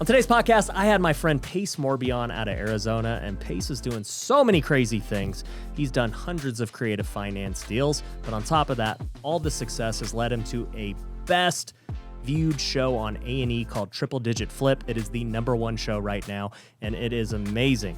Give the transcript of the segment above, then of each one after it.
On today's podcast, I had my friend Pace Morby on out of Arizona, and Pace is doing so many crazy things. He's done hundreds of creative finance deals, but on top of that, all the success has led him to a best viewed show on A&E called Triple Digit Flip. It is the #1 show right now, and it is amazing.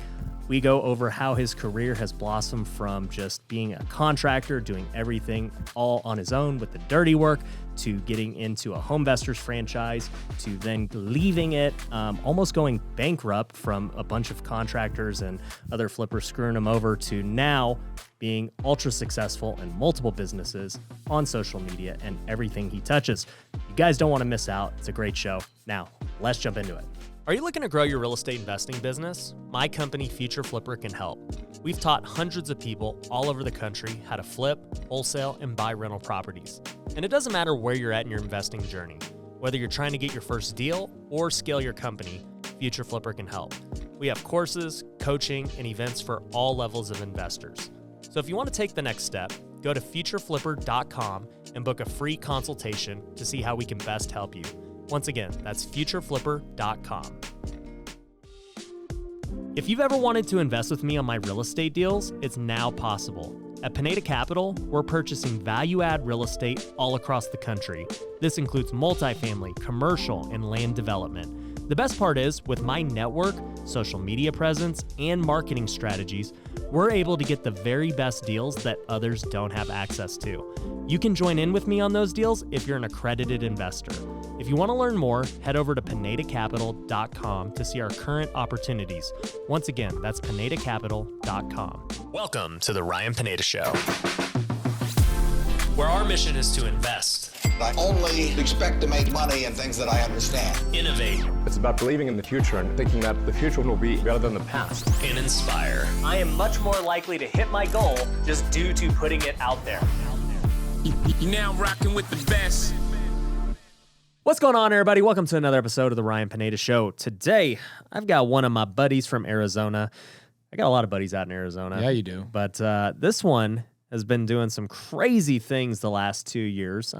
We go over how his career has blossomed from just being a contractor, doing everything all on his own with the dirty work, to getting into a Homevestors franchise, to then leaving it, almost going bankrupt from a bunch of contractors and other flippers screwing him over, to now being ultra successful in multiple businesses, on social media, and everything he touches. You guys don't want to miss out. It's a great show. Now, let's jump into it. Are you looking to grow your real estate investing business? My company, Future Flipper, can help. We've taught hundreds of people all over the country how to flip, wholesale, and buy rental properties. And it doesn't matter where you're at in your investing journey. Whether you're trying to get your first deal or scale your company, Future Flipper can help. We have courses, coaching, and events for all levels of investors. So if you want to take the next step, go to futureflipper.com and book a free consultation to see how we can best help you. Once again, that's futureflipper.com. If you've ever wanted to invest with me on my real estate deals, it's now possible. At Pineda Capital, we're purchasing value-add real estate all across the country. This includes multifamily, commercial, and land development. The best part is, with my network, social media presence, and marketing strategies, we're able to get the very best deals that others don't have access to. You can join in with me on those deals if you're an accredited investor. If you want to learn more, head over to PinedaCapital.com to see our current opportunities. Once again, that's PinedaCapital.com. Welcome to the Ryan Pineda Show, where our mission is to invest. I only expect to make money in things that I understand. Innovate. It's about believing in the future and thinking that the future will be better than the past. And inspire. I am much more likely to hit my goal just due to putting it out there. You're now rocking with the best. What's going on, everybody? Welcome to another episode of the Ryan Pineda Show. Today, I've got one of my buddies from Arizona. I got a lot of buddies out in Arizona. Yeah, you do. But this one has been doing some crazy things the last 2 years.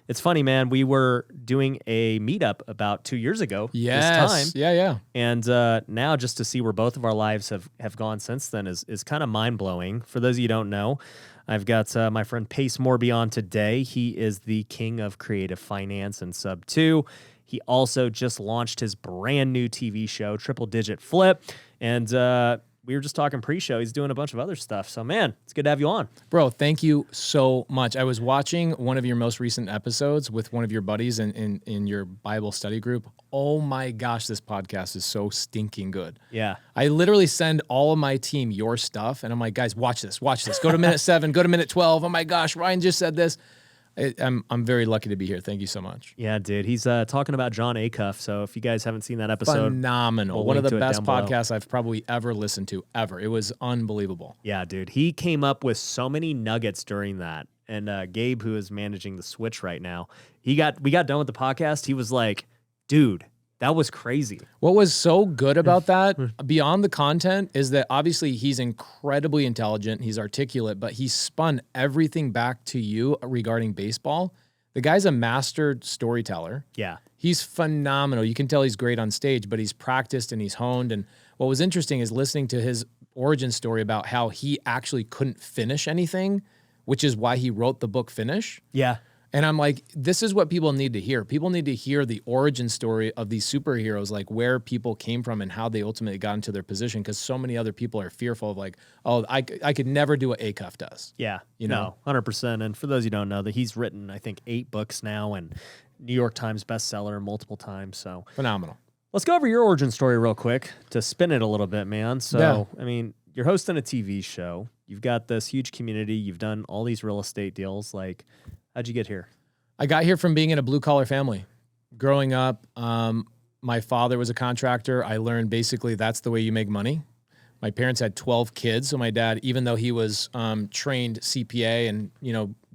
It's funny, man. We were doing a meetup about 2 years ago. Yes. This time. Yeah. And now just to see where both of our lives have gone since then is kind of mind-blowing. For those of you who don't know, I've got my friend Pace Morby on today. He is the king of creative finance and Sub 2. He also just launched his brand new TV show, Triple Digit Flip. And we were just talking pre-show. He's doing a bunch of other stuff. So, man, it's good to have you on. Bro, thank you so much. I was watching one of your most recent episodes with one of your buddies in your Bible study group. Oh my gosh, this podcast is so stinking good. Yeah. I literally send all of my team your stuff, and I'm like, guys, watch this. Go to minute 7, go to minute 12. Oh my gosh, Ryan just said this. I'm very lucky to be here. Thank you so much. Yeah, dude. He's talking about John Acuff. So if you guys haven't seen that episode, phenomenal. One of the best podcasts I've probably ever listened to, ever. It was unbelievable. Yeah, dude. He came up with so many nuggets during that. And Gabe, who is managing the Switch right now, we got done with the podcast. He was like, dude, that was crazy. What was so good about that, beyond the content, is that obviously he's incredibly intelligent, he's articulate, but he spun everything back to you regarding baseball. The guy's a master storyteller. Yeah. He's phenomenal. You can tell he's great on stage, but he's practiced and he's honed. And what was interesting is listening to his origin story about how he actually couldn't finish anything, which is why he wrote the book Finish. Yeah. And I'm like, this is what people need to hear. People need to hear the origin story of these superheroes, like where people came from and how they ultimately got into their position, because so many other people are fearful of like, oh, I could never do what Acuff does. Yeah, you know, 100%. And for those who don't know, that he's written, I think, 8 books now and New York Times bestseller multiple times. So phenomenal. Let's go over your origin story real quick to spin it a little bit, man. So, yeah. I mean, you're hosting a TV show. You've got this huge community. You've done all these real estate deals. Like, how'd you get here? I got here from being in a blue-collar family. Growing up, my father was a contractor. I learned basically that's the way you make money. My parents had 12 kids, so my dad, even though he was trained CPA and,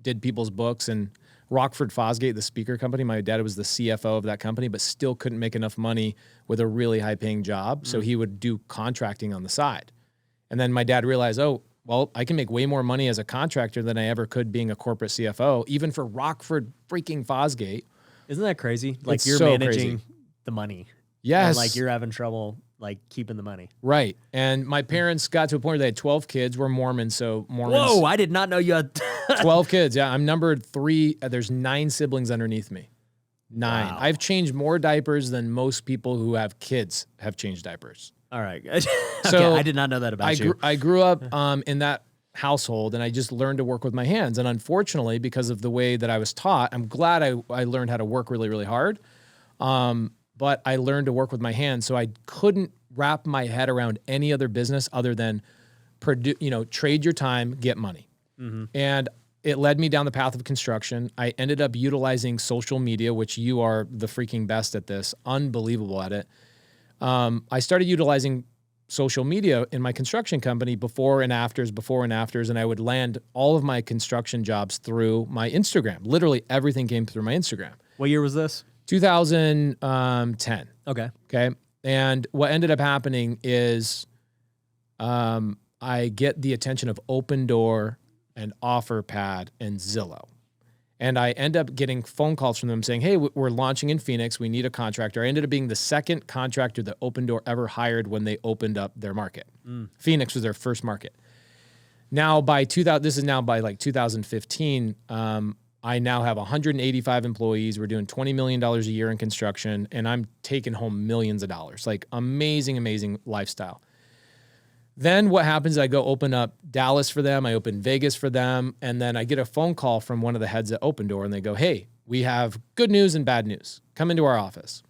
did people's books and Rockford Fosgate, the speaker company, my dad was the CFO of that company, but still couldn't make enough money with a really high-paying job, so he would do contracting on the side. And then my dad realized, well, I can make way more money as a contractor than I ever could being a corporate CFO, even for Rockford freaking Fosgate. Isn't that crazy? Like, It's you're so managing crazy. the money. Yes. And like you're having trouble like keeping the money. Right. And my parents got to a point where they had 12 kids. We're Mormons, so Mormons. Whoa, I did not know you had 12 kids. Yeah, I'm numbered 3. There's 9 siblings underneath me. 9. Wow. I've changed more diapers than most people who have kids have changed diapers. All right. Okay, So I did not know that about you. I grew up in that household, and I just learned to work with my hands. And unfortunately, because of the way that I was taught, I'm glad I learned how to work really, really hard. But I learned to work with my hands, so I couldn't wrap my head around any other business other than trade your time, get money. And it led me down the path of construction. I ended up utilizing social media, which you are the freaking best at this, unbelievable at it. I started utilizing social media in my construction company before and afters, and I would land all of my construction jobs through my Instagram. Literally everything came through my Instagram. What year was this? 2010. Okay. Okay. And what ended up happening is I get the attention of OpenDoor and OfferPad and Zillow. And I end up getting phone calls from them saying, hey, we're launching in Phoenix. We need a contractor. I ended up being the second contractor that OpenDoor ever hired when they opened up their market. Phoenix was their first market. Now this is now by like 2015, I now have 185 employees. We're doing $20 million a year in construction, and I'm taking home millions of dollars. Like amazing, amazing lifestyle. Then what happens is I go open up Dallas for them. I open Vegas for them. And then I get a phone call from one of the heads at OpenDoor, and they go, hey, we have good news and bad news. Come into our office.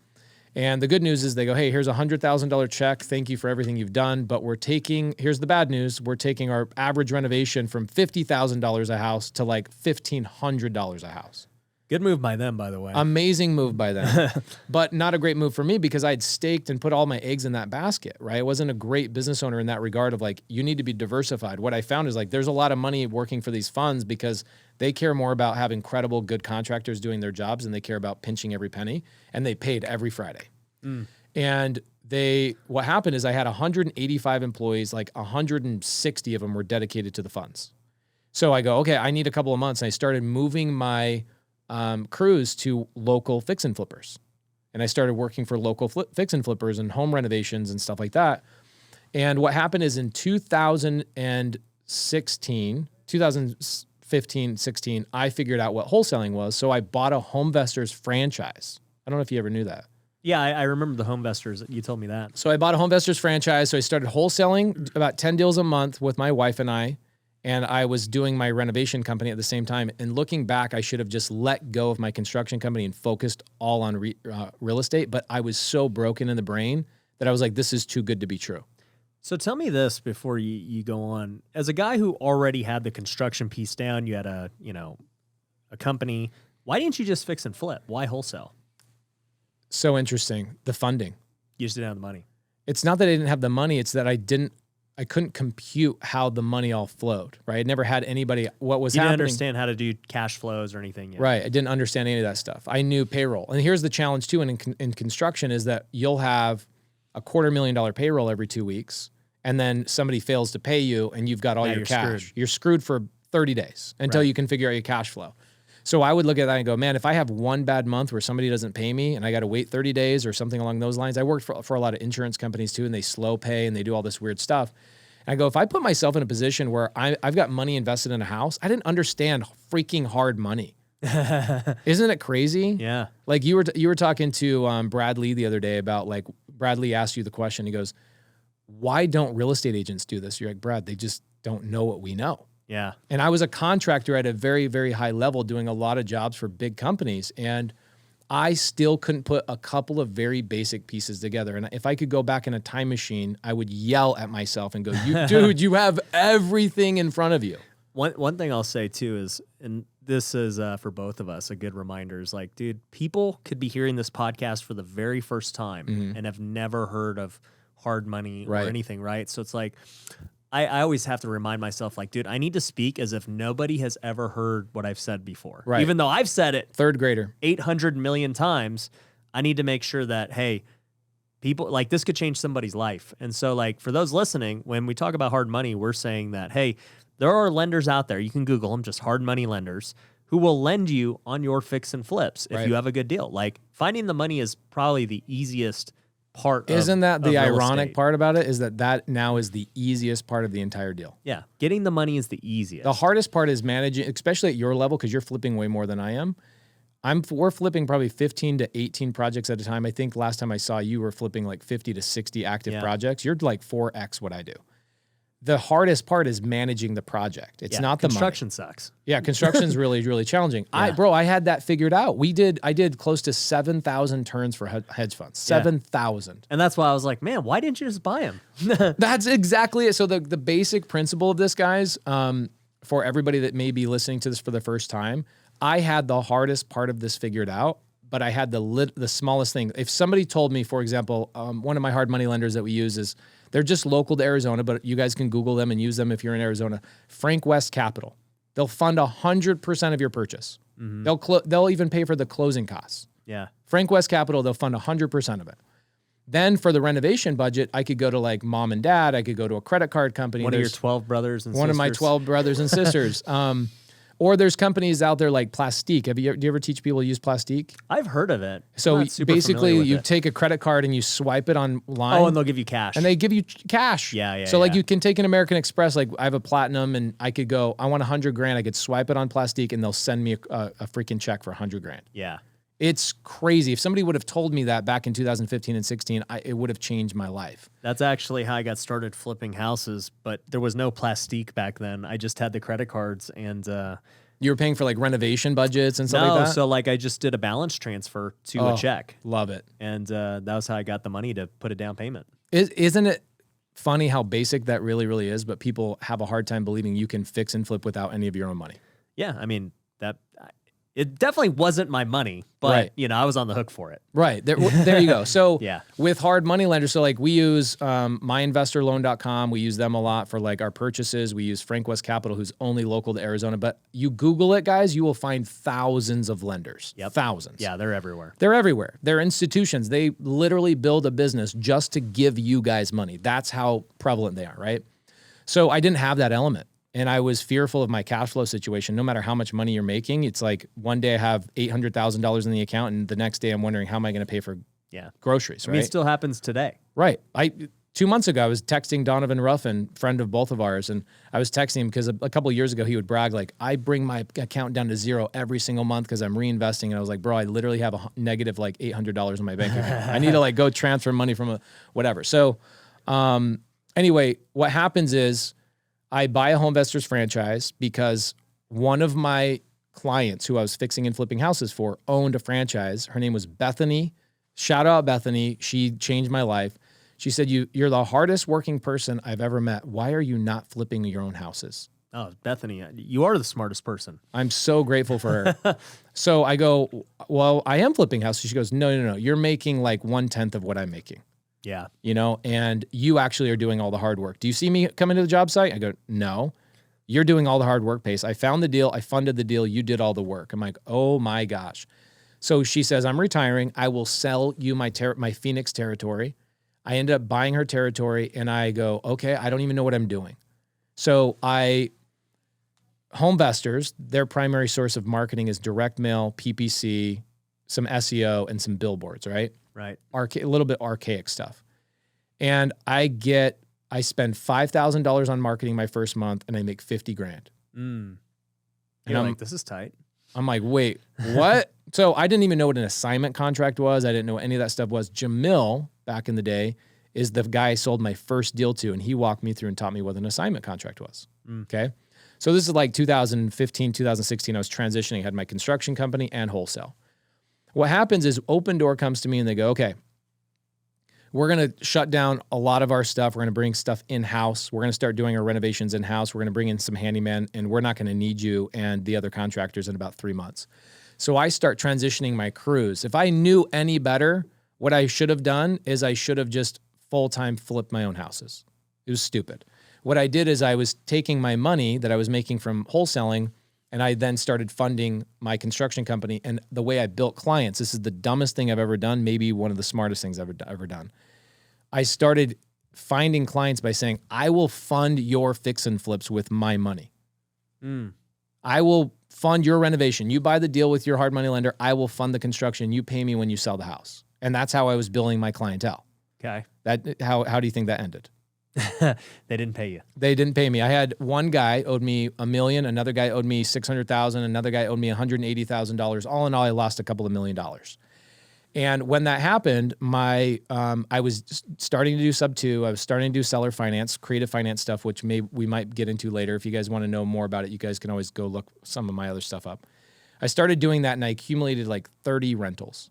And the good news is they go, hey, here's a $100,000 check. Thank you for everything you've done. But here's the bad news. We're taking our average renovation from $50,000 a house to like $1,500 a house. Good move by them, by the way. Amazing move by them. But not a great move for me because I'd staked and put all my eggs in that basket, right? I wasn't a great business owner in that regard of like, you need to be diversified. What I found is like, there's a lot of money working for these funds because they care more about having credible, good contractors doing their jobs, and they care about pinching every penny, and they paid every Friday. And what happened is I had 185 employees, like 160 of them were dedicated to the funds. So I go, okay, I need a couple of months. And I started moving my crews to local fix and flippers. And I started working for local fix and flippers and home renovations and stuff like that. And what happened is in 2015, 16, I figured out what wholesaling was. So I bought a HomeVestors franchise. I don't know if you ever knew that. Yeah, I remember the HomeVestors. You told me that. So I bought a HomeVestors franchise. So I started wholesaling about 10 deals a month with my wife and I was doing my renovation company at the same time. And looking back, I should have just let go of my construction company and focused all on real estate. But I was so broken in the brain that I was like, this is too good to be true. So tell me this before you go on. As a guy who already had the construction piece down, you had a company. Why didn't you just fix and flip? Why wholesale? So interesting. The funding. You just didn't have the money. It's not that I didn't have the money. It's that I couldn't compute how the money all flowed, right? I never had anybody, what was happening. You didn't understand how to do cash flows or anything yet. Right. I didn't understand any of that stuff. I knew payroll. And here's the challenge too in construction is that you'll have a $250,000 payroll every 2 weeks, and then somebody fails to pay you and you've got all your cash. Screwed. You're screwed for 30 days until you can figure out your cash flow. So I would look at that and go, man, if I have one bad month where somebody doesn't pay me and I got to wait 30 days or something along those lines. I worked for a lot of insurance companies too, and they slow pay and they do all this weird stuff. And I go, if I put myself in a position where I've got money invested in a house, I didn't understand freaking hard money. Isn't it crazy? Yeah. Like you were talking to Brad Lee the other day about like, Brad Lee asked you the question. He goes, why don't real estate agents do this? You're like, Brad, they just don't know what we know. Yeah. And I was a contractor at a very, very high level doing a lot of jobs for big companies. And I still couldn't put a couple of very basic pieces together. And if I could go back in a time machine, I would yell at myself and go, dude, you have everything in front of you. One thing I'll say too is, and this is for both of us, a good reminder is like, dude, people could be hearing this podcast for the very first time and have never heard of hard money or anything, right? So it's like, I always have to remind myself, like, dude, I need to speak as if nobody has ever heard what I've said before. Right. Even though I've said it third grader 800 million times, I need to make sure that, hey, people, like, this could change somebody's life. And so, like, for those listening, when we talk about hard money, we're saying that, hey, there are lenders out there, you can Google them, just hard money lenders, who will lend you on your fix and flips if you have a good deal. Like, finding the money is probably the easiest part Isn't that the of real ironic estate. part about it is that now is the easiest part of the entire deal. Yeah, getting the money is the easiest. The hardest part is managing, especially at your level, because you're flipping way more than I am. We're flipping probably 15 to 18 projects at a time. I think last time I saw you were flipping like 50 to 60 active projects. You're like 4x what I do. The hardest part is managing the project. It's not the construction money. sucks. Yeah, construction's really, really challenging. Yeah. I had that figured out. I did close to 7,000 turns for hedge funds. 7,000. And that's why I was like, man, why didn't you just buy them? That's exactly it. So the basic principle of this, guys, for everybody that may be listening to this for the first time, I had the hardest part of this figured out, but I had the smallest thing. If somebody told me, for example, one of my hard money lenders that we use is, they're just local to Arizona, but you guys can Google them and use them if you're in Arizona. Frank West Capital. They'll fund 100% of your purchase. They'll even pay for the closing costs. Yeah. Frank West Capital, they'll fund 100% of it. Then for the renovation budget, I could go to like mom and dad. I could go to a credit card company. One of your 12 brothers and sisters. One of my 12 brothers and sisters. Or there's companies out there like Plastique. Do you ever teach people to use Plastique? I've heard of it. So I'm not super basically, familiar with you it. take a credit card and you swipe it online. Oh, and they'll give you cash. And they give you cash. Yeah. So like you can take an American Express, like I have a Platinum and I could go, I want 100 grand. I could swipe it on Plastique and they'll send me a freaking check for 100 grand. Yeah. It's crazy. If somebody would have told me that back in 2015 and 16, it would have changed my life. That's actually how I got started flipping houses, but there was no Plastique back then. I just had the credit cards and You were paying for like renovation budgets and stuff like that? so like I just did a balance transfer to a check. Love it. And that was how I got the money to put a down payment. Isn't it funny how basic that really, really is, but people have a hard time believing you can fix and flip without any of your own money? Yeah, I mean, it definitely wasn't my money, but Right. I was on the hook for it. Right. There you go. So Yeah. with hard money lenders, so like we use myinvestorloan.com. We use them a lot for like our purchases. We use Frank West Capital, who's only local to Arizona. But you Google it, guys, you will find thousands of lenders. Yep. Thousands. Yeah, they're everywhere. They're everywhere. They're institutions. They literally build a business just to give you guys money. That's how prevalent they are, right? So I didn't have that element. And I was fearful of my cash flow situation. No matter how much money you're making, it's like one day I have $800,000 in the account, and the next day I'm wondering how am I going to pay for groceries. I Right? mean, it still happens today. Right. 2 months ago I was texting Donovan Ruffin, friend of both of ours, and I was texting him because a couple of years ago he would brag like, I bring my account down to zero every single month because I'm reinvesting. And I was like, bro, I literally have a negative like $800 in my bank account. I need to like go transfer money from whatever. So anyway, what happens is I buy a Home Investors franchise because one of my clients who I was fixing and flipping houses for owned a franchise. Her name was Bethany. Shout out Bethany. She changed my life. She said, you're the hardest working person I've ever met. Why are you not flipping your own houses? Oh, Bethany, you are the smartest person. I'm so grateful for her. So I go, well, I am flipping houses. She goes, no. You're making like 1/10 of what I'm making. Yeah. And you actually are doing all the hard work. Do you see me coming to the job site? I go, no, you're doing all the hard work, Pace. I found the deal. I funded the deal. You did all the work. I'm like, oh my gosh. So she says, I'm retiring. I will sell you my Phoenix territory. I end up buying her territory and I go, okay, I don't even know what I'm doing. So Home Investors, their primary source of marketing is direct mail, PPC, some SEO, and some billboards, right? Right. A little bit archaic stuff. And I spend $5,000 on marketing my first month and I make 50 grand. And I'm like, this is tight. I'm like, wait, what? So I didn't even know what an assignment contract was. I didn't know what any of that stuff was. Jamil, back in the day, is the guy I sold my first deal to, and he walked me through and taught me what an assignment contract was. Okay. So this is like 2015, 2016. I was transitioning. I had my construction company and wholesale. What happens is OpenDoor comes to me and they go, okay, we're going to shut down a lot of our stuff. We're going to bring stuff in-house. We're going to start doing our renovations in-house. We're going to bring in some handyman, and we're not going to need you and the other contractors in about 3 months. So I start transitioning my crews. If I knew any better, what I should have done is I should have just full-time flipped my own houses. It was stupid. What I did is I was taking my money that I was making from wholesaling, and I then started funding my construction company. And the way I built clients, this is the dumbest thing I've ever done, maybe one of the smartest things I've ever done. I started finding clients by saying, I will fund your fix and flips with my money. I will fund your renovation. You buy the deal with your hard money lender. I will fund the construction. You pay me when you sell the house. And that's how I was billing my clientele. Okay. How do you think that ended? They didn't pay you. They didn't pay me. I had one guy owed me $1 million, another guy owed me $600,000, another guy owed me $180,000. All in all, I lost a couple of $1 million. And when that happened, I was starting to do sub 2. I was starting to do seller finance, creative finance stuff, which we might get into later. If you guys want to know more about it, you guys can always go look some of my other stuff up. I started doing that and I accumulated like 30 rentals.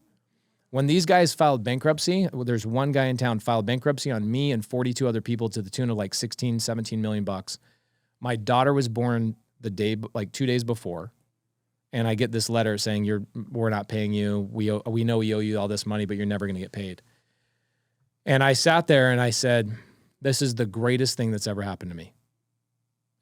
When these guys filed bankruptcy, there's one guy in town filed bankruptcy on me and 42 other people to the tune of like 16, 17 million bucks. My daughter was born the day, like 2 days before. And I get this letter saying, we're not paying you. We know we owe you all this money, but you're never going to get paid. And I sat there and I said, this is the greatest thing that's ever happened to me.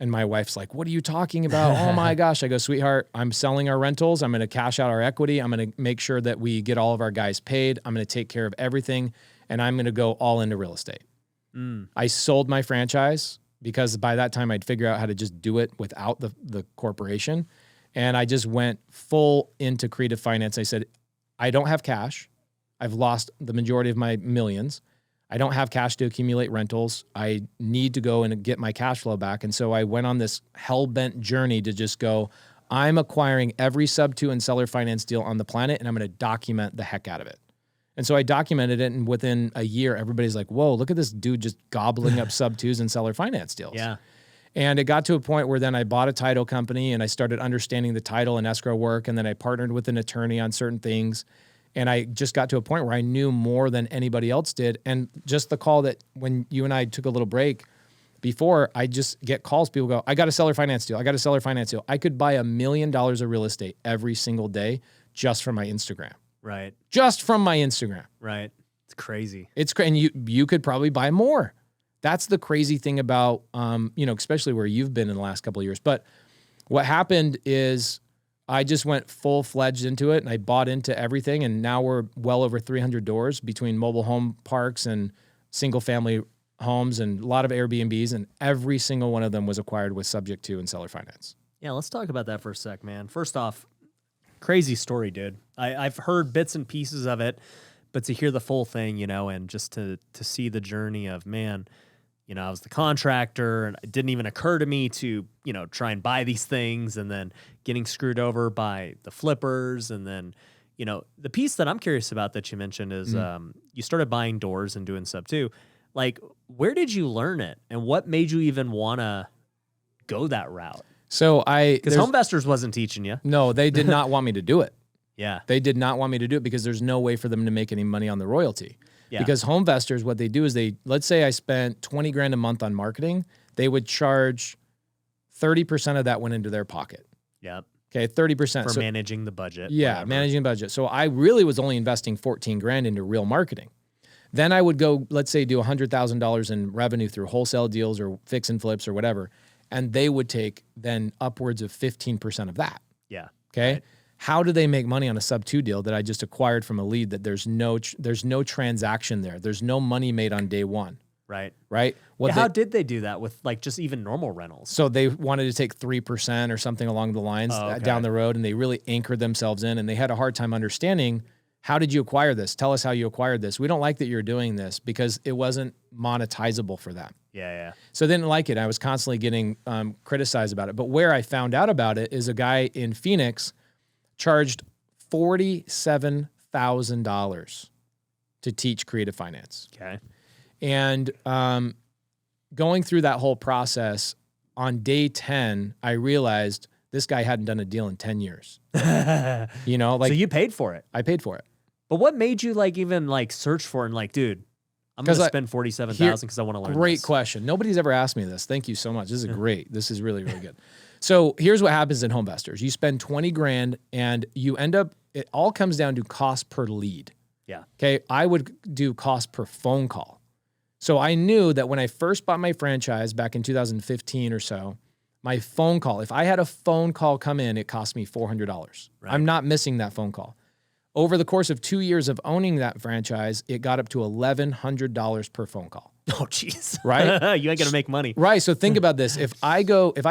And my wife's like, what are you talking about? Oh my gosh. I go, sweetheart, I'm selling our rentals. I'm going to cash out our equity. I'm going to make sure that we get all of our guys paid. I'm going to take care of everything. And I'm going to go all into real estate. I sold my franchise because by that time I'd figure out how to just do it without the corporation. And I just went full into creative finance. I said, I don't have cash. I've lost the majority of my millions. I don't have cash to accumulate rentals. I need to go and get my cash flow back. And so I went on this hell-bent journey to just go, I'm acquiring every sub 2 and seller finance deal on the planet, and I'm going to document the heck out of it. And so I documented it, and within a year, everybody's like, whoa, look at this dude just gobbling up sub 2s and seller finance deals. Yeah. And it got to a point where then I bought a title company and I started understanding the title and escrow work. And then I partnered with an attorney on certain things. And I just got to a point where I knew more than anybody else did. And just the call that when you and I took a little break before, I just get calls. People go, I got a seller finance deal. I got a seller finance deal. I could buy $1 million of real estate every single day just from my Instagram. Right. Just from my Instagram. Right. It's crazy. It's crazy. And you could probably buy more. That's the crazy thing about, especially where you've been in the last couple of years. But what happened is I just went full-fledged into it and I bought into everything. And now we're well over 300 doors between mobile home parks and single-family homes and a lot of Airbnbs. And every single one of them was acquired with subject to and seller finance. Yeah, let's talk about that for a sec, man. First off, crazy story, dude. I've heard bits and pieces of it, but to hear the full thing, and just to see the journey of, man, I was the contractor and it didn't even occur to me to, try and buy these things, and then getting screwed over by the flippers. And then, the piece that I'm curious about that you mentioned is you started buying doors and doing sub 2. Like, where did you learn it? And what made you even want to go that route? So because Homevestors wasn't teaching you. No, they did not want me to do it. Yeah. They did not want me to do it because there's no way for them to make any money on the royalty. Yeah. Because Homevestors, what they do is let's say I spent 20 grand a month on marketing, they would charge 30% of that went into their pocket. Yep. Okay, 30%. For managing the budget. Yeah, whatever. Managing the budget. So I really was only investing 14 grand into real marketing. Then I would go, let's say, do $100,000 in revenue through wholesale deals or fix and flips or whatever, and they would take then upwards of 15% of that. Yeah. Okay. Right. How do they make money on a sub 2 deal that I just acquired from a lead that there's no transaction there? There's no money made on day one. Right. Right. How did they do that with like just even normal rentals? So they wanted to take 3% or something along the lines down the road, and they really anchored themselves in, and they had a hard time understanding, how did you acquire this? Tell us how you acquired this. We don't like that you're doing this, because it wasn't monetizable for them. Yeah. So they didn't like it. I was constantly getting criticized about it. But where I found out about it is a guy in Phoenix charged $47,000 to teach creative finance. Okay. And going through that whole process, on day 10, I realized this guy hadn't done a deal in 10 years. So you paid for it. I paid for it. But what made you even search for it and dude, I'm going to spend $47,000 because I want to learn Great this. question. Nobody's ever asked me this. Thank you so much. This is great. This is really, really good. So here's what happens in Homevestors. You spend 20 grand and you end up, it all comes down to cost per lead. Yeah. Okay. I would do cost per phone call. So I knew that when I first bought my franchise back in 2015 or so, my phone call, if I had a phone call come in, it cost me $400. Right. I'm not missing that phone call. Over the course of 2 years of owning that franchise, it got up to $1,100 per phone call. Oh, jeez. Right? You ain't going to make money. Right. So think about this. If I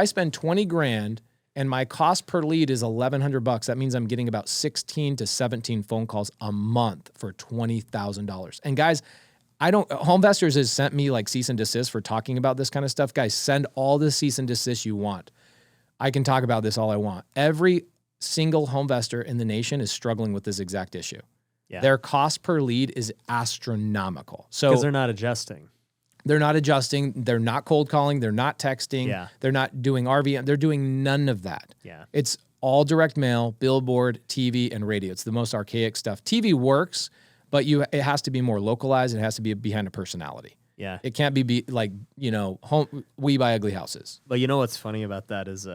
spend 20 grand and my cost per lead is $1,100, that means I'm getting about 16 to 17 phone calls a month for $20,000. And guys, Homevestors has sent me like cease and desist for talking about this kind of stuff. Guys, send all the cease and desist you want. I can talk about this all I want. Every single homevestor in the nation is struggling with this exact issue. Yeah. Their cost per lead is astronomical. So Because they're not adjusting. they're not adjusting. They're not cold calling. They're not texting. Yeah. They're not doing RVM. They're doing none of that. Yeah. It's all direct mail, billboard, TV, and radio. It's the most archaic stuff. TV works, but it has to be more localized. It has to be behind a personality. Yeah. It can't be like, We Buy Ugly Houses. But you know what's funny about that is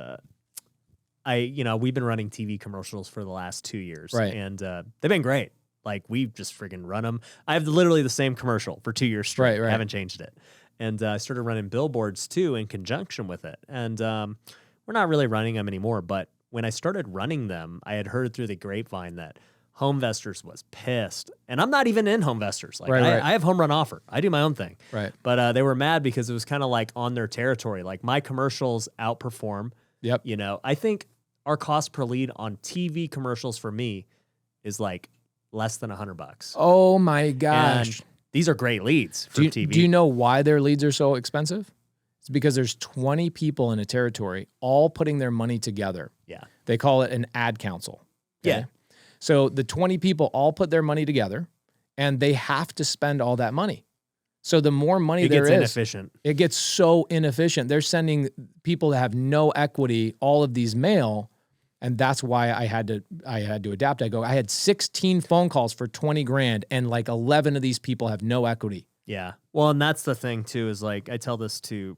we've been running TV commercials for the last 2 years. Right. And they've been great. Like, we've just friggin' run them. I have literally the same commercial for 2 years straight. Right. I haven't changed it. And I started running billboards, too, in conjunction with it. And we're not really running them anymore. But when I started running them, I had heard through the grapevine that Homevestors was pissed. And I'm not even in Homevestors. Like, Right. I have Home Run Offer. I do my own thing. Right. But they were mad because it was kind of like on their territory. Like, my commercials outperform. Yep. I think our cost per lead on TV commercials for me is like less than $100. Oh my gosh. And these are great leads for TV. Do you know why their leads are so expensive? It's because there's 20 people in a territory all putting their money together. Yeah. They call it an ad council. Yeah. So the 20 people all put their money together and they have to spend all that money. So the more money there is, inefficient. it gets so inefficient. They're sending people that have no equity all of these mail. And that's why I had to adapt. I had 16 phone calls for 20 grand and like 11 of these people have no equity. Yeah. Well, and that's the thing too, is like, I tell this to,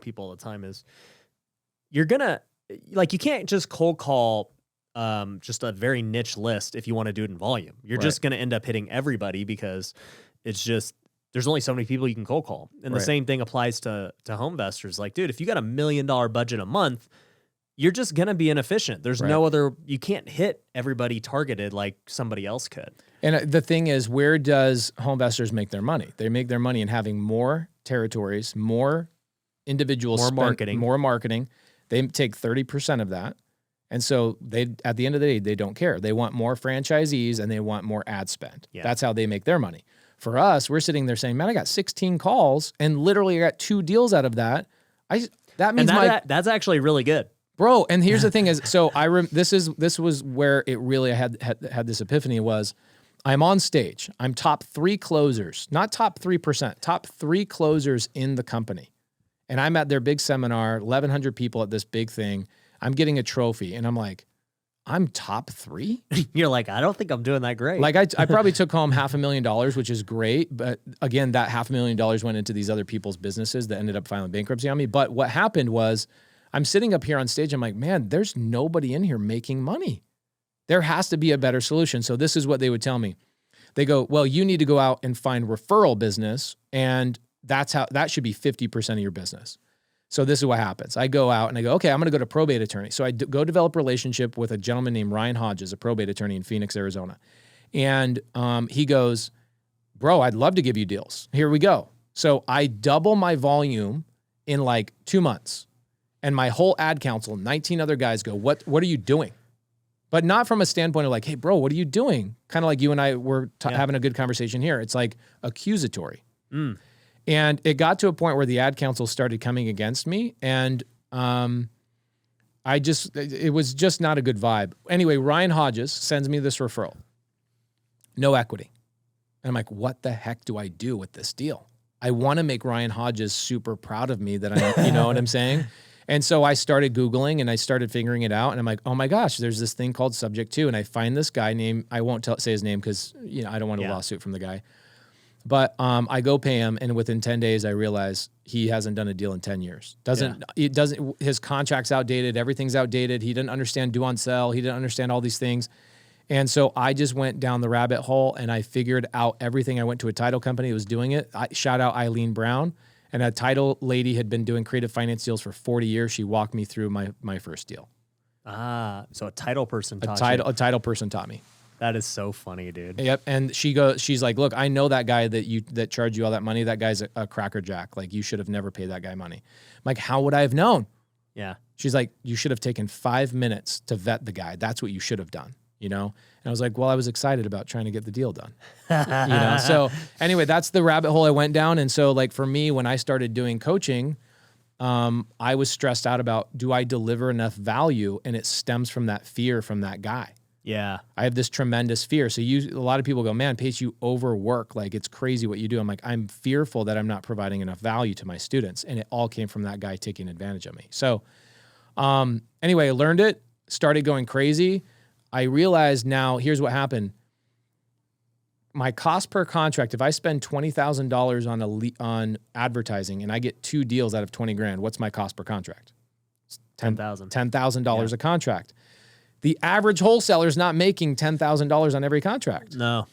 people all the time is you're gonna, like, you can't just cold call just a very niche list if you want to do it in volume. You're just going to end up hitting everybody because it's just, there's only so many people you can cold call. And the same thing applies to Homevestors. Like, dude, if you got $1 million budget a month, you're just going to be inefficient. There's no other, you can't hit everybody targeted like somebody else could. And the thing is, where does Homevestors make their money? They make their money in having more territories, more individuals, more marketing. They take 30% of that. And so at the end of the day, they don't care. They want more franchisees and they want more ad spend. Yeah. That's how they make their money. For us, we're sitting there saying, man, I got 16 calls and literally I got 2 deals out of that. That means that's actually really good. Bro, and here's the thing is, so this was where it really, I had this epiphany was, I'm on stage. I'm top 3 closers, not top 3%, top 3 closers in the company. And I'm at their big seminar, 1,100 people at this big thing. I'm getting a trophy and I'm like, I'm top 3? You're like, I don't think I'm doing that great. Like I probably took home $500,000, which is great. But again, that $500,000 went into these other people's businesses that ended up filing bankruptcy on me. But what happened was I'm sitting up here on stage. I'm like, man, there's nobody in here making money. There has to be a better solution. So this is what they would tell me. They go, well, you need to go out and find referral business. And that should be 50% of your business. So this is what happens. I go out and I go, okay, I'm going to go to probate attorney. So I go develop a relationship with a gentleman named Ryan Hodges, a probate attorney in Phoenix, Arizona. And he goes, bro, I'd love to give you deals. Here we go. So I double my volume in like 2 months. And my whole ad council, 19 other guys go, what are you doing? But not from a standpoint of like, hey, bro, what are you doing? Kind of like you and I were having a good conversation here. It's like accusatory. And it got to a point where the ad council started coming against me. And it was just not a good vibe. Anyway, Ryan Hodges sends me this referral. No equity. And I'm like, what the heck do I do with this deal? I want to make Ryan Hodges super proud of me that I'm, you know what I'm saying? And so I started Googling and I started figuring it out. And I'm like, oh my gosh, there's this thing called Subject 2. And I find this guy named, I won't say his name because, I don't want a lawsuit from the guy. But I go pay him, and within 10 days, I realize he hasn't done a deal in 10 years. His contract's outdated. Everything's outdated. He didn't understand due on sell. He didn't understand all these things. And so I just went down the rabbit hole, and I figured out everything. I went to a title company that was doing it. Shout out Eileen Brown. And a title lady had been doing creative finance deals for 40 years. She walked me through my first deal. So a title person taught you. A title person taught me. That is so funny, dude. Yep. And she's like, look, I know that guy that charged you all that money. That guy's a crackerjack. Like, you should have never paid that guy money. I'm like, how would I have known? Yeah. She's like, you should have taken 5 minutes to vet the guy. That's what you should have done. you know? And I was like, well, I was excited about trying to get the deal done, you know? So anyway, that's the rabbit hole I went down. And so like for me, when I started doing coaching, I was stressed out about, do I deliver enough value? And it stems from that fear from that guy. Yeah. I have this tremendous fear. So a lot of people go, man, Pace, you overwork. Like it's crazy what you do. I'm like, I'm fearful that I'm not providing enough value to my students. And it all came from that guy taking advantage of me. So anyway, I learned it, started going crazy. I realized now, here's what happened. My cost per contract, if I spend $20,000 on advertising and I get 2 deals out of 20 grand, what's my cost per contract? $10,000. $10,000 a contract. The average wholesaler is not making $10,000 on every contract. No.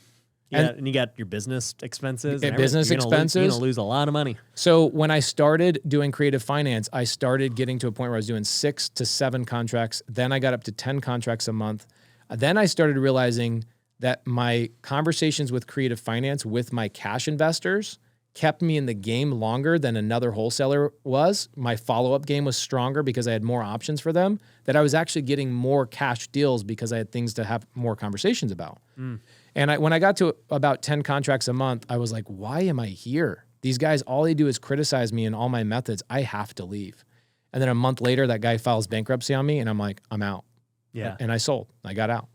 Yeah, and you got your business expenses. And business expenses. You're going to lose a lot of money. So when I started doing creative finance, I started getting to a point where I was doing 6 to 7 contracts. Then I got up to 10 contracts a month. Then I started realizing that my conversations with creative finance with my cash investors kept me in the game longer than another wholesaler was. My follow-up game was stronger because I had more options for them, that I was actually getting more cash deals because I had things to have more conversations about. And when I got to about 10 contracts a month, I was like, why am I here? These guys, all they do is criticize me and all my methods. I have to leave. And then a month later, that guy files bankruptcy on me and I'm like, I'm out. Yeah. And I sold. I got out.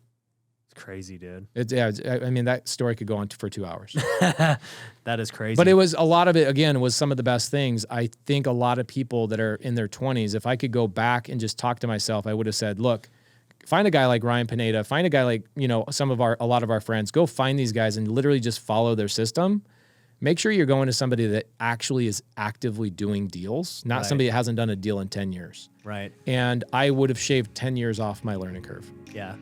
It's crazy, dude. I mean, that story could go on for 2 hours. That is crazy. But it was a lot of it, again, was some of the best things. I think a lot of people that are in their 20s, if I could go back and just talk to myself, I would have said, look, find a guy like Ryan Pineda, find a guy like, you know, a lot of our friends, go find these guys and literally just follow their system. Make sure you're going to somebody that actually is actively doing deals, not somebody that hasn't done a deal in 10 years. Right. And I would have shaved 10 years off my learning curve. Yeah.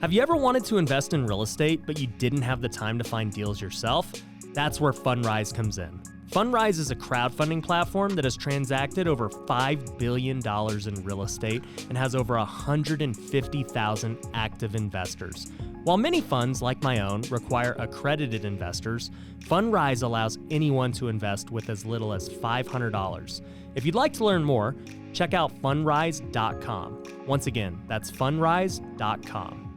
Have you ever wanted to invest in real estate, but you didn't have the time to find deals yourself? That's where Fundrise comes in. Fundrise is a crowdfunding platform that has transacted over $5 billion in real estate and has over 150,000 active investors. While many funds, like my own, require accredited investors, Fundrise allows anyone to invest with as little as $500. If you'd like to learn more, check out fundrise.com. Once again, that's fundrise.com.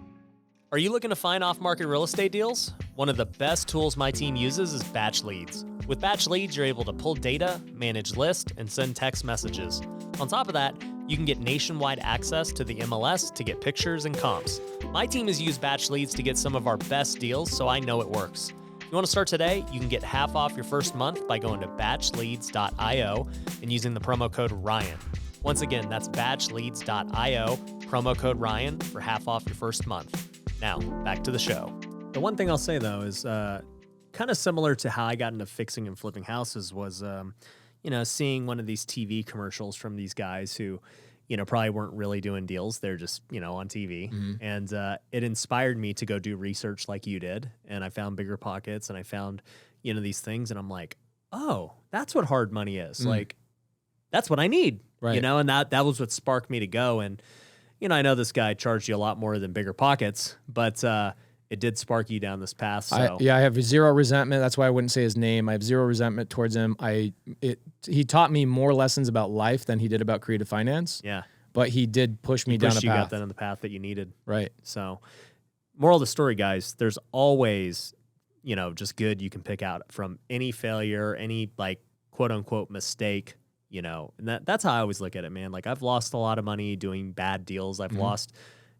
Are you looking to find off-market real estate deals? One of the best tools my team uses is Batch Leads. With Batch Leads, you're able to pull data, manage lists, and send text messages. On top of that, you can get nationwide access to the MLS to get pictures and comps. My team has used Batch Leads to get some of our best deals, so I know it works. If you want to start today, you can get half off your first month by going to batchleads.io and using the promo code Ryan. Once again, that's batchleads.io, promo code Ryan for half off your first month. Now, back to the show. The one thing I'll say, though, is kind of similar to how I got into fixing and flipping houses was, seeing one of these TV commercials from these guys who, probably weren't really doing deals. They're just, on TV. Mm-hmm. And it inspired me to go do research like you did. And I found Bigger Pockets and I found, these things. And I'm like, oh, that's what hard money is. Like, that's what I need. Right. And that was what sparked me to go. And, I know this guy charged you a lot more than Bigger Pockets, but it did spark you down this path. So I have zero resentment. That's why I wouldn't say his name. I have zero resentment towards him. He taught me more lessons about life than he did about creative finance. Yeah. But he did push me down a path. You got that on the path that you needed. Right. So moral of the story, guys, there's always, just good you can pick out from any failure, any quote unquote mistake. And that's how I always look at it, man. Like I've lost a lot of money doing bad deals. I've lost,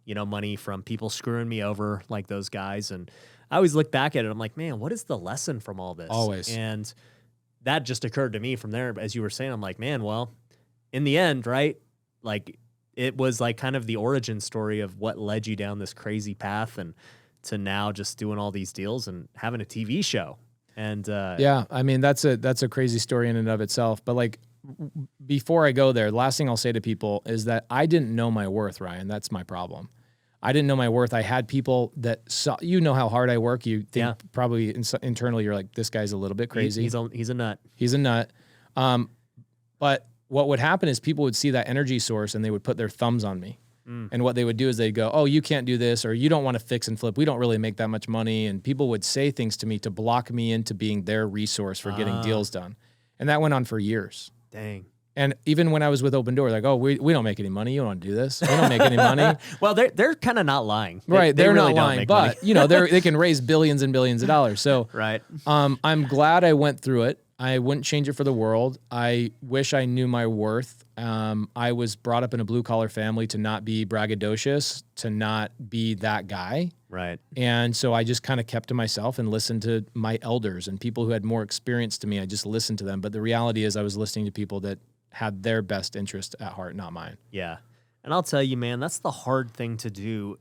money from people screwing me over like those guys. And I always look back at it. I'm like, man, what is the lesson from all this? Always. And that just occurred to me from there. As you were saying, I'm like, man, well, in the end, right? Like it was like kind of the origin story of what led you down this crazy path and to now just doing all these deals and having a TV show. And yeah, I mean, that's a crazy story in and of itself. But before I go there, the last thing I'll say to people is that I didn't know my worth, Ryan. That's my problem. I didn't know my worth. I had people that saw, how hard I work. You think probably internally you're like, this guy's a little bit crazy. He's a nut. He's a nut. But what would happen is people would see that energy source and they would put their thumbs on me. And what they would do is they'd go, oh, you can't do this, or you don't want to fix and flip. We don't really make that much money. And people would say things to me to block me into being their resource for getting deals done. And that went on for years. Dang. And even when I was with OpenDoor, like, oh, we don't make any money. You don't want to do this. We don't make any money. Well, they're kind of not lying. Right. They They're really not don't lying, make but money. they can raise billions and billions of dollars. So Right. I'm glad I went through it. I wouldn't change it for the world. I wish I knew my worth. I was brought up in a blue collar family to not be braggadocious, to not be that guy. Right. And so I just kind of kept to myself and listened to my elders and people who had more experience to me. I just listened to them. But the reality is I was listening to people that had their best interest at heart, not mine. Yeah. And I'll tell you, man, that's the hard thing to do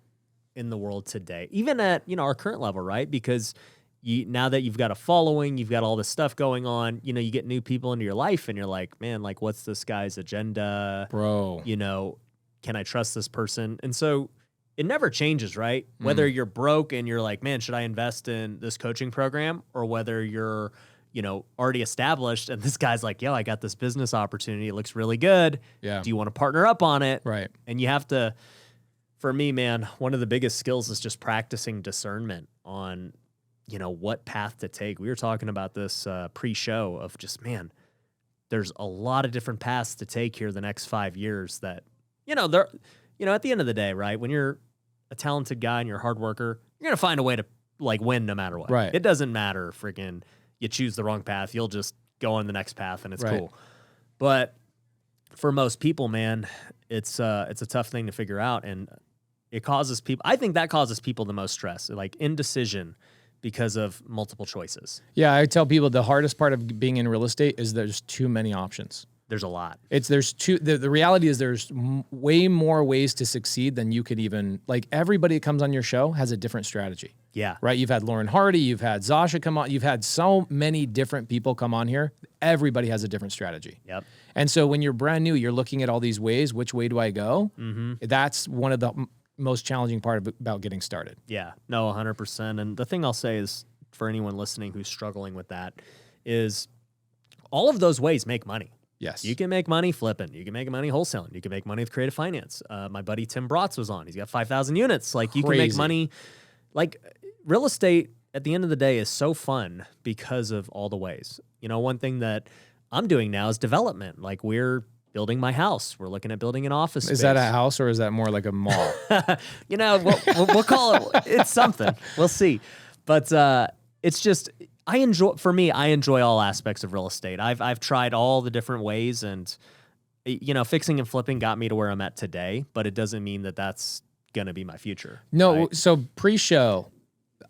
in the world today, even at, our current level, right? Because now that you've got a following, you've got all this stuff going on, you get new people into your life and you're like, man, like, what's this guy's agenda? Bro. Can I trust this person? And so it never changes, right? Whether you're broke and you're like, man, should I invest in this coaching program? Or whether you're, already established and this guy's like, yo, I got this business opportunity. It looks really good. Yeah. Do you want to partner up on it? Right. And you have to, for me, man, one of the biggest skills is just practicing discernment on what path to take. We were talking about this pre-show of just, man, there's a lot of different paths to take here the next 5 years that, they're, at the end of the day, right? When you're a talented guy and you're a hard worker, you're going to find a way to win no matter what. Right. It doesn't matter freaking you choose the wrong path. You'll just go on the next path and it's Right. cool. But for most people, man, it's a tough thing to figure out. And it causes people, I think that causes people the most stress, like indecision, because of multiple choices. Yeah, I tell people the hardest part of being in real estate is there's too many options. There's a lot. The reality is there's way more ways to succeed than you could even, like everybody that comes on your show has a different strategy. Yeah. Right? You've had Lauren Hardy, you've had Zasha come on, you've had so many different people come on here. Everybody has a different strategy. Yep. And so when you're brand new, you're looking at all these ways, which way do I go? Mm-hmm. That's one of the most challenging part about getting started. Yeah, no, 100%. And the thing I'll say is, for anyone listening who's struggling with that, is all of those ways make money. Yes. You can make money flipping. You can make money wholesaling. You can make money with creative finance. My buddy Tim Bratz was on. He's got 5,000 units. Like, you can make Crazy. money. Like, real estate, at the end of the day, is so fun because of all the ways. One thing that I'm doing now is development. Like, we're building my house. We're looking at building an office space. Is that a house or is that more like a mall? We'll call it, it's something. We'll see. But it's just, I enjoy all aspects of real estate. I've tried all the different ways, and fixing and flipping got me to where I'm at today, but it doesn't mean that that's going to be my future. No, right? So pre-show,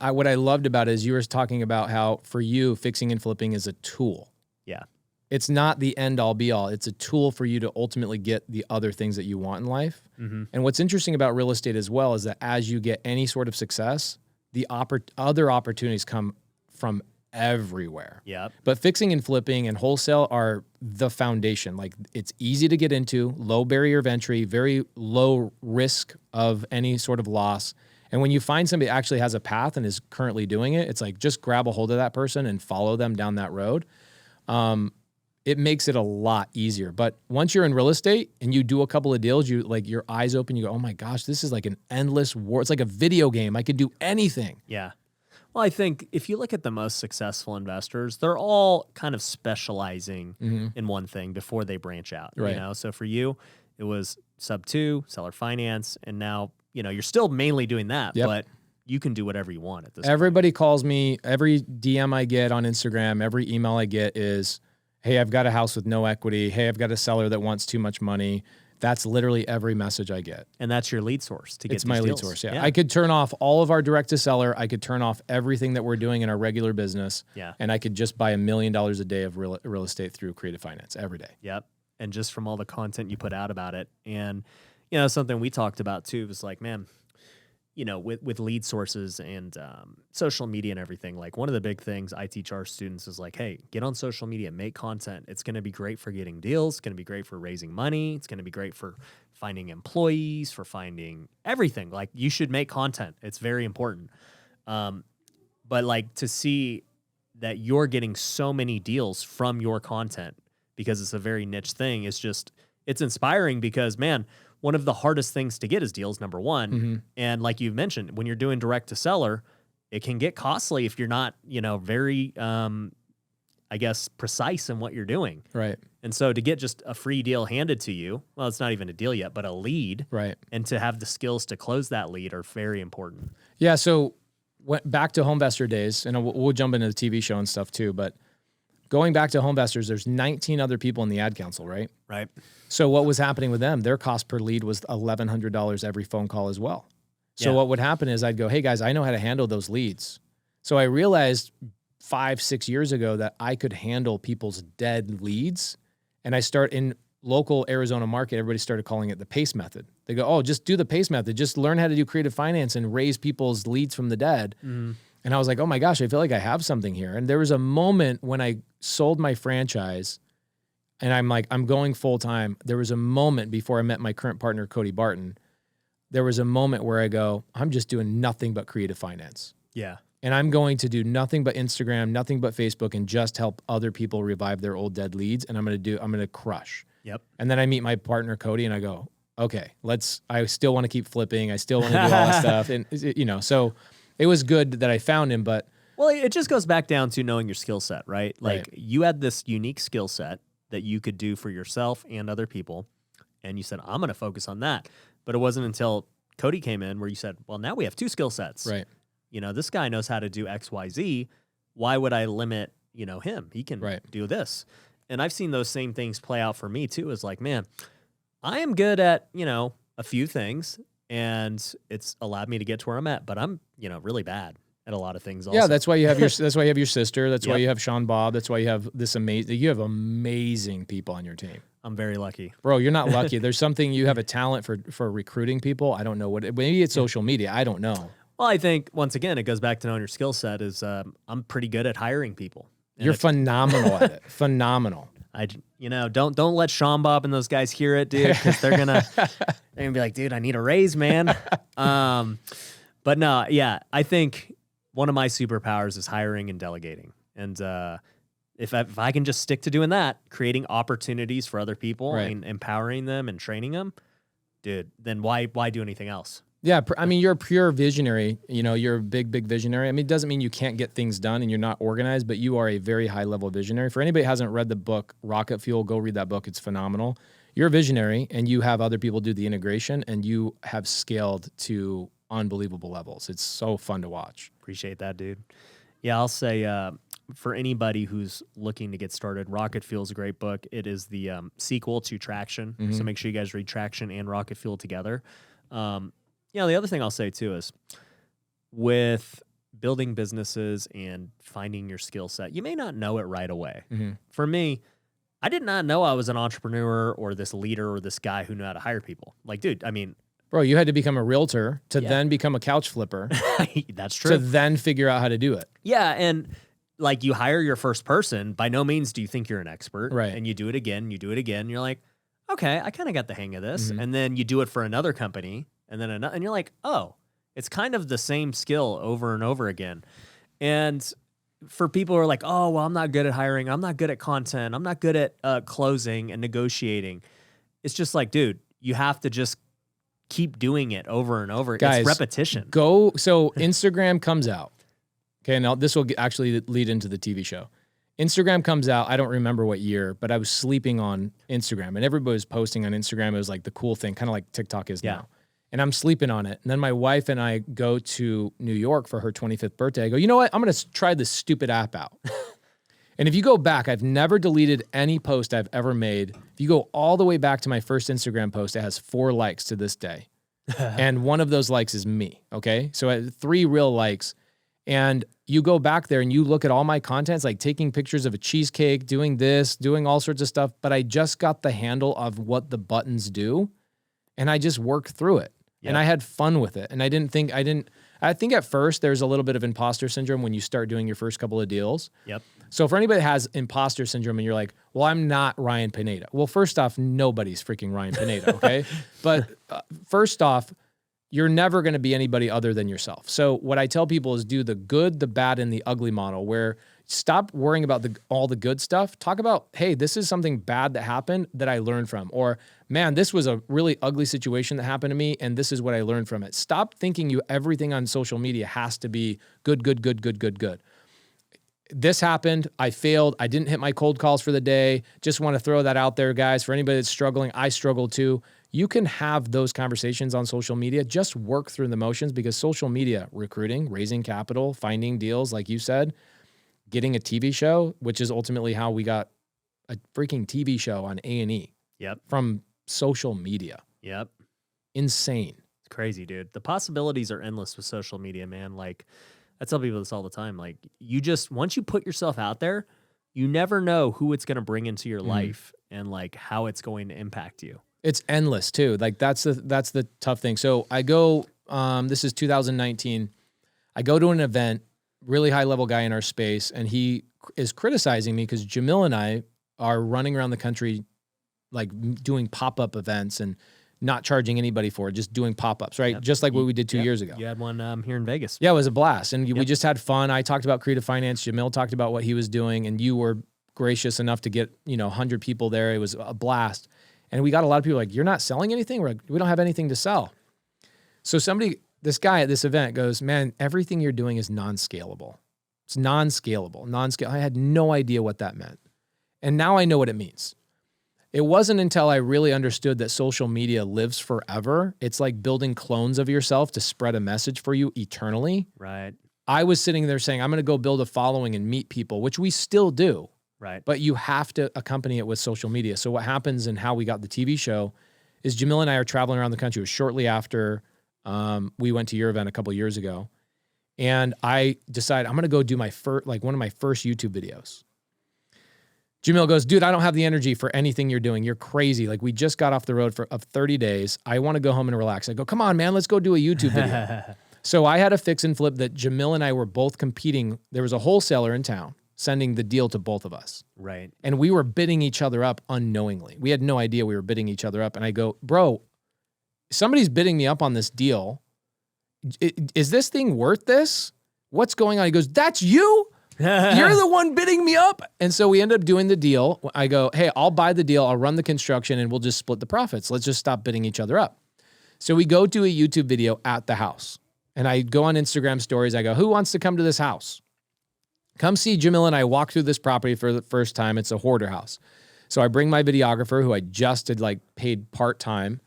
what I loved about it is you were talking about how for you, fixing and flipping is a tool. Yeah. It's not the end all be all. It's a tool for you to ultimately get the other things that you want in life. Mm-hmm. And what's interesting about real estate as well is that as you get any sort of success, the other opportunities come from everywhere. Yep. But fixing and flipping and wholesale are the foundation. Like, it's easy to get into, low barrier of entry, very low risk of any sort of loss. And when you find somebody that actually has a path and is currently doing it, it's like, just grab a hold of that person and follow them down that road. It makes it a lot easier. But once you're in real estate and you do a couple of deals, you like your eyes open, you go, oh my gosh, this is like an endless war. It's like a video game. I could do anything. Yeah. Well, I think if you look at the most successful investors, they're all kind of specializing in one thing before they branch out. Right. So for you, it was sub 2, seller finance, and now, you're still mainly doing that, Yep. but you can do whatever you want at this Everybody calls me, every DM I get on Instagram, every email I get is, hey, I've got a house with no equity. Hey, I've got a seller that wants too much money. That's literally every message I get. And that's your lead source to get It's my these lead deals. source, yeah. I could turn off all of our direct to seller. I could turn off everything that we're doing in our regular business. Yeah. And I could just buy $1 million a day of real estate through creative finance every day. Yep. And just from all the content you put out about it. And, something we talked about too was like, man, with lead sources and social media and everything, like one of the big things I teach our students is like, hey, get on social media, make content. It's going to be great for getting deals. It's going to be great for raising money. It's going to be great for finding employees, for finding everything. Like, you should make content. It's very important. But like, to see that you're getting so many deals from your content because it's a very niche thing is just, it's inspiring because, man, one of the hardest things to get is deals, number one. Mm-hmm. And like you've mentioned, when you're doing direct to seller, it can get costly if you're not, very, precise in what you're doing. Right. And so to get just a free deal handed to you, well, it's not even a deal yet, but a lead, Right. and to have the skills to close that lead are very important. Yeah. So went back to Homevestor days, and we'll jump into the TV show and stuff too. But going back to Homevestors, there's 19 other people in the ad council, right? Right. So what was happening with them? Their cost per lead was $1,100 every phone call as well. So Yeah. what would happen is I'd go, hey guys, I know how to handle those leads. So I realized 5-6 years ago that I could handle people's dead leads. And I start in local Arizona market, everybody started calling it the PACE method. They go, oh, just do the PACE method. Just learn how to do creative finance and raise people's leads from the dead. And I was like, oh my gosh, I feel like I have something here. And there was a moment when I sold my franchise and I'm like, I'm going full time. There was a moment before I met my current partner, Cody Barton. There was a moment where I go, I'm just doing nothing but creative finance. Yeah. And I'm going to do nothing but Instagram, nothing but Facebook, and just help other people revive their old dead leads. And I'm going to crush. Yep. And then I meet my partner, Cody, and I go, okay, I still want to keep flipping. I still want to do all that stuff. And, so it was good that I found him, but. Well, it just goes back down to knowing your skill set, right? Like Right. you had this unique skill set that you could do for yourself and other people. And you said, I'm going to focus on that. But it wasn't until Cody came in where you said, well, now we have two skill sets. Right. This guy knows how to do X, Y, Z. Why would I limit, him? He can Right. do this. And I've seen those same things play out for me too. Is like, man, I am good at, a few things, and it's allowed me to get to where I'm at, but I'm, really bad at a lot of things also. Yeah, that's why you have your that's why you have your sister. That's why Yep. you have Sean Bob. That's why you have you have amazing people on your team. I'm very lucky. Bro, you're not lucky. There's something, you have a talent for recruiting people. I don't know maybe it's social media. I don't know. Well, I think once again, it goes back to knowing your skill set is I'm pretty good at hiring people. And You're phenomenal at it. Phenomenal. Don't let Sean Bob and those guys hear it, dude, because they're gonna be like, dude, I need a raise, man. But no, yeah, I think one of my superpowers is hiring and delegating. And if I can just stick to doing that, creating opportunities for other people Right. and empowering them and training them, dude, then why do anything else? Yeah, I mean, you're a pure visionary. You're a big visionary. I mean, it doesn't mean you can't get things done and you're not organized, but you are a very high-level visionary. For anybody who hasn't read the book, Rocket Fuel, go read that book. It's phenomenal. You're a visionary, and you have other people do the integration, and you have scaled to unbelievable levels. It's so fun to watch. Appreciate that, dude. Yeah, I'll say for anybody who's looking to get started, Rocket Fuel is a great book. It is the sequel to Traction, so make sure you guys read Traction and Rocket Fuel together. The other thing I'll say too is with building businesses and finding your skill set, you may not know it right away. For me, I did not know I was an entrepreneur or this leader or this guy who knew how to hire people. Like, dude, I mean, Bro, you had to become a realtor to Yeah. then become a couch flipper that's to true. then figure out how to do it. Yeah, and like you hire your first person, by no means do you think you're an expert. Right. And you do it again, and you're like, okay, I kind of got the hang of this. And then you do it for another company, and then another, and you're like, oh, it's kind of the same skill over and over again. And for people who are like, oh, well, I'm not good at hiring, I'm not good at content, I'm not good at closing and negotiating. It's just like, dude, you have to just keep doing it over and over. Guys, it's repetition. So Instagram comes out. Okay, now this will actually lead into the TV show. Instagram comes out, I don't remember what year, but I was sleeping on Instagram, and everybody was posting on Instagram. It was like the cool thing, kind of like TikTok is now. And I'm sleeping on it. And then my wife and I go to New York for her 25th birthday. I go, you know what? I'm going to try this stupid app out. And if you go back, I've never deleted any post I've ever made. If you go all the way back to my first Instagram post, it has 4 likes to this day. And one of those likes is me, okay? So I had 3 real likes. And you go back there and you look at all my content, it's like taking pictures of a cheesecake, doing this, doing all sorts of stuff. But I just got the handle of what the buttons do, and I just worked through it. And I had fun with it. And I think at first there's a little bit of imposter syndrome when you start doing your first couple of deals. Yep. So for anybody that has imposter syndrome and you're like, well, I'm not Ryan Pineda. Well, first off, nobody's freaking Ryan Pineda, okay? But first off, you're never going to be anybody other than yourself. So what I tell people is do the good, the bad, and the ugly model, where stop worrying about all the good stuff. Talk about, hey, this is something bad that happened that I learned from. Or, man, this was a really ugly situation that happened to me, and this is what I learned from it. Stop thinking everything on social media has to be good. this happened. I failed. I didn't hit my cold calls for the day. Just want to throw that out there, guys. For anybody that's struggling, I struggle too. You can have those conversations on social media. Just work through the motions, because social media, recruiting, raising capital, finding deals, like you said, getting a TV show, which is ultimately how we got a freaking TV show on A&E. Yep. From social media. Yep. Insane. It's crazy, dude. The possibilities are endless with social media, man. Like, I tell people this all the time. Like, once you put yourself out there, you never know who it's going to bring into your life and like how it's going to impact you. It's endless too. Like that's the tough thing. So I go, this is 2019. I go to an event, really high level guy in our space, and he is criticizing me because Jamil and I are running around the country, like doing pop-up events and not charging anybody for it, just doing pop-ups, right? Yep. Just like what we did 2 years ago. You had one here in Vegas. Yeah, it was a blast. And we just had fun. I talked about creative finance. Jamil talked about what he was doing, and you were gracious enough to get, 100 people there. It was a blast. And we got a lot of people like, you're not selling anything? We're like, we don't have anything to sell. So this guy at this event goes, man, everything you're doing is non-scalable. It's non-scalable. I had no idea what that meant. And now I know what it means. It wasn't until I really understood that social media lives forever. It's like building clones of yourself to spread a message for you eternally. Right. I was sitting there saying, I'm going to go build a following and meet people, which we still do. Right. But you have to accompany it with social media. So what happens and how we got the TV show is Jamil and I are traveling around the country. It was shortly after we went to your event a couple of years ago. And I decided I'm going to go do one of my first YouTube videos. Jamil goes, dude, I don't have the energy for anything you're doing. You're crazy. Like, we just got off the road of 30 days. I want to go home and relax. I go, come on, man, let's go do a YouTube video. So I had a fix and flip that Jamil and I were both competing. There was a wholesaler in town sending the deal to both of us. Right. And we were bidding each other up unknowingly. We had no idea we were bidding each other up. And I go, bro, somebody's bidding me up on this deal. Is this thing worth this? What's going on? He goes, that's you? You're the one bidding me up. And so we ended up doing the deal. I go, hey, I'll buy the deal. I'll run the construction and we'll just split the profits. Let's just stop bidding each other up. So we go do a YouTube video at the house. And I go on Instagram stories. I go, who wants to come to this house? Come see Jamil and I walk through this property for the first time. It's a hoarder house. So I bring my videographer, who I just had paid part-time.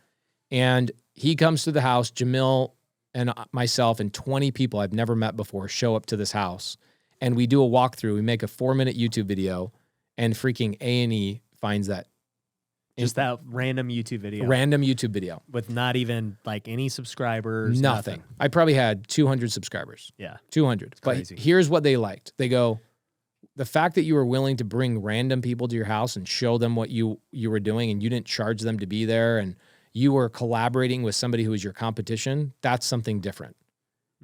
And he comes to the house. Jamil and myself and 20 people I've never met before show up to this house. And we do a walkthrough. We make a 4-minute YouTube video, and freaking A&E finds that. Just that random YouTube video. Random YouTube video. With not even any subscribers. Nothing. I probably had 200 subscribers. Yeah. 200. But here's what they liked. They go, the fact that you were willing to bring random people to your house and show them what you were doing, and you didn't charge them to be there, and you were collaborating with somebody who was your competition, that's something different.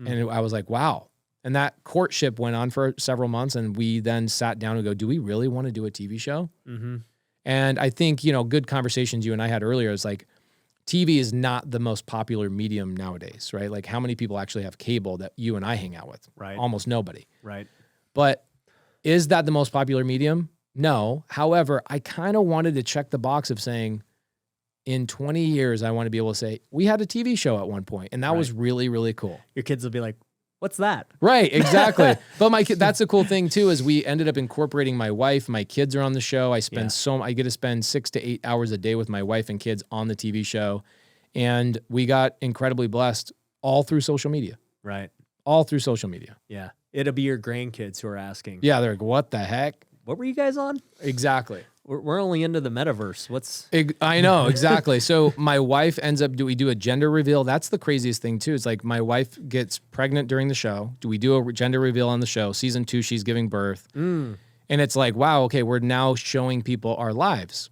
And I was like, wow. And that courtship went on for several months, and we then sat down and go, do we really want to do a TV show? Mm-hmm. And I think, good conversations you and I had earlier is like, TV is not the most popular medium nowadays, right? Like, how many people actually have cable that you and I hang out with? Right. Almost nobody. Right. But is that the most popular medium? No. However, I kind of wanted to check the box of saying, in 20 years, I want to be able to say, we had a TV show at one point, and that was really, really cool. Your kids will be like, what's that? Right, exactly. But that's a cool thing too, is we ended up incorporating my wife. My kids are on the show. I get to spend 6 to 8 hours a day with my wife and kids on the TV show. And we got incredibly blessed all through social media. Right. All through social media. Yeah. It'll be your grandkids who are asking. Yeah, they're like, what the heck? What were you guys on? Exactly. We're only into the metaverse. I know, exactly. So my wife ends up, do we do a gender reveal? That's the craziest thing too. It's like my wife gets pregnant during the show. Do we do a gender reveal on the show? Season 2, she's giving birth. And it's like, wow, okay, we're now showing people our lives.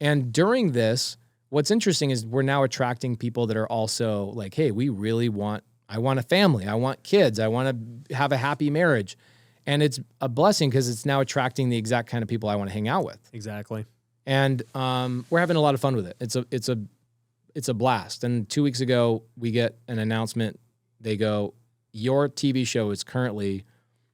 And during this, what's interesting is we're now attracting people that are also like, hey, I want a family. I want kids. I want to have a happy marriage. And it's a blessing because it's now attracting the exact kind of people I want to hang out with. Exactly. And we're having a lot of fun with it. It's a blast. And 2 weeks ago, we get an announcement. They go, your TV show is currently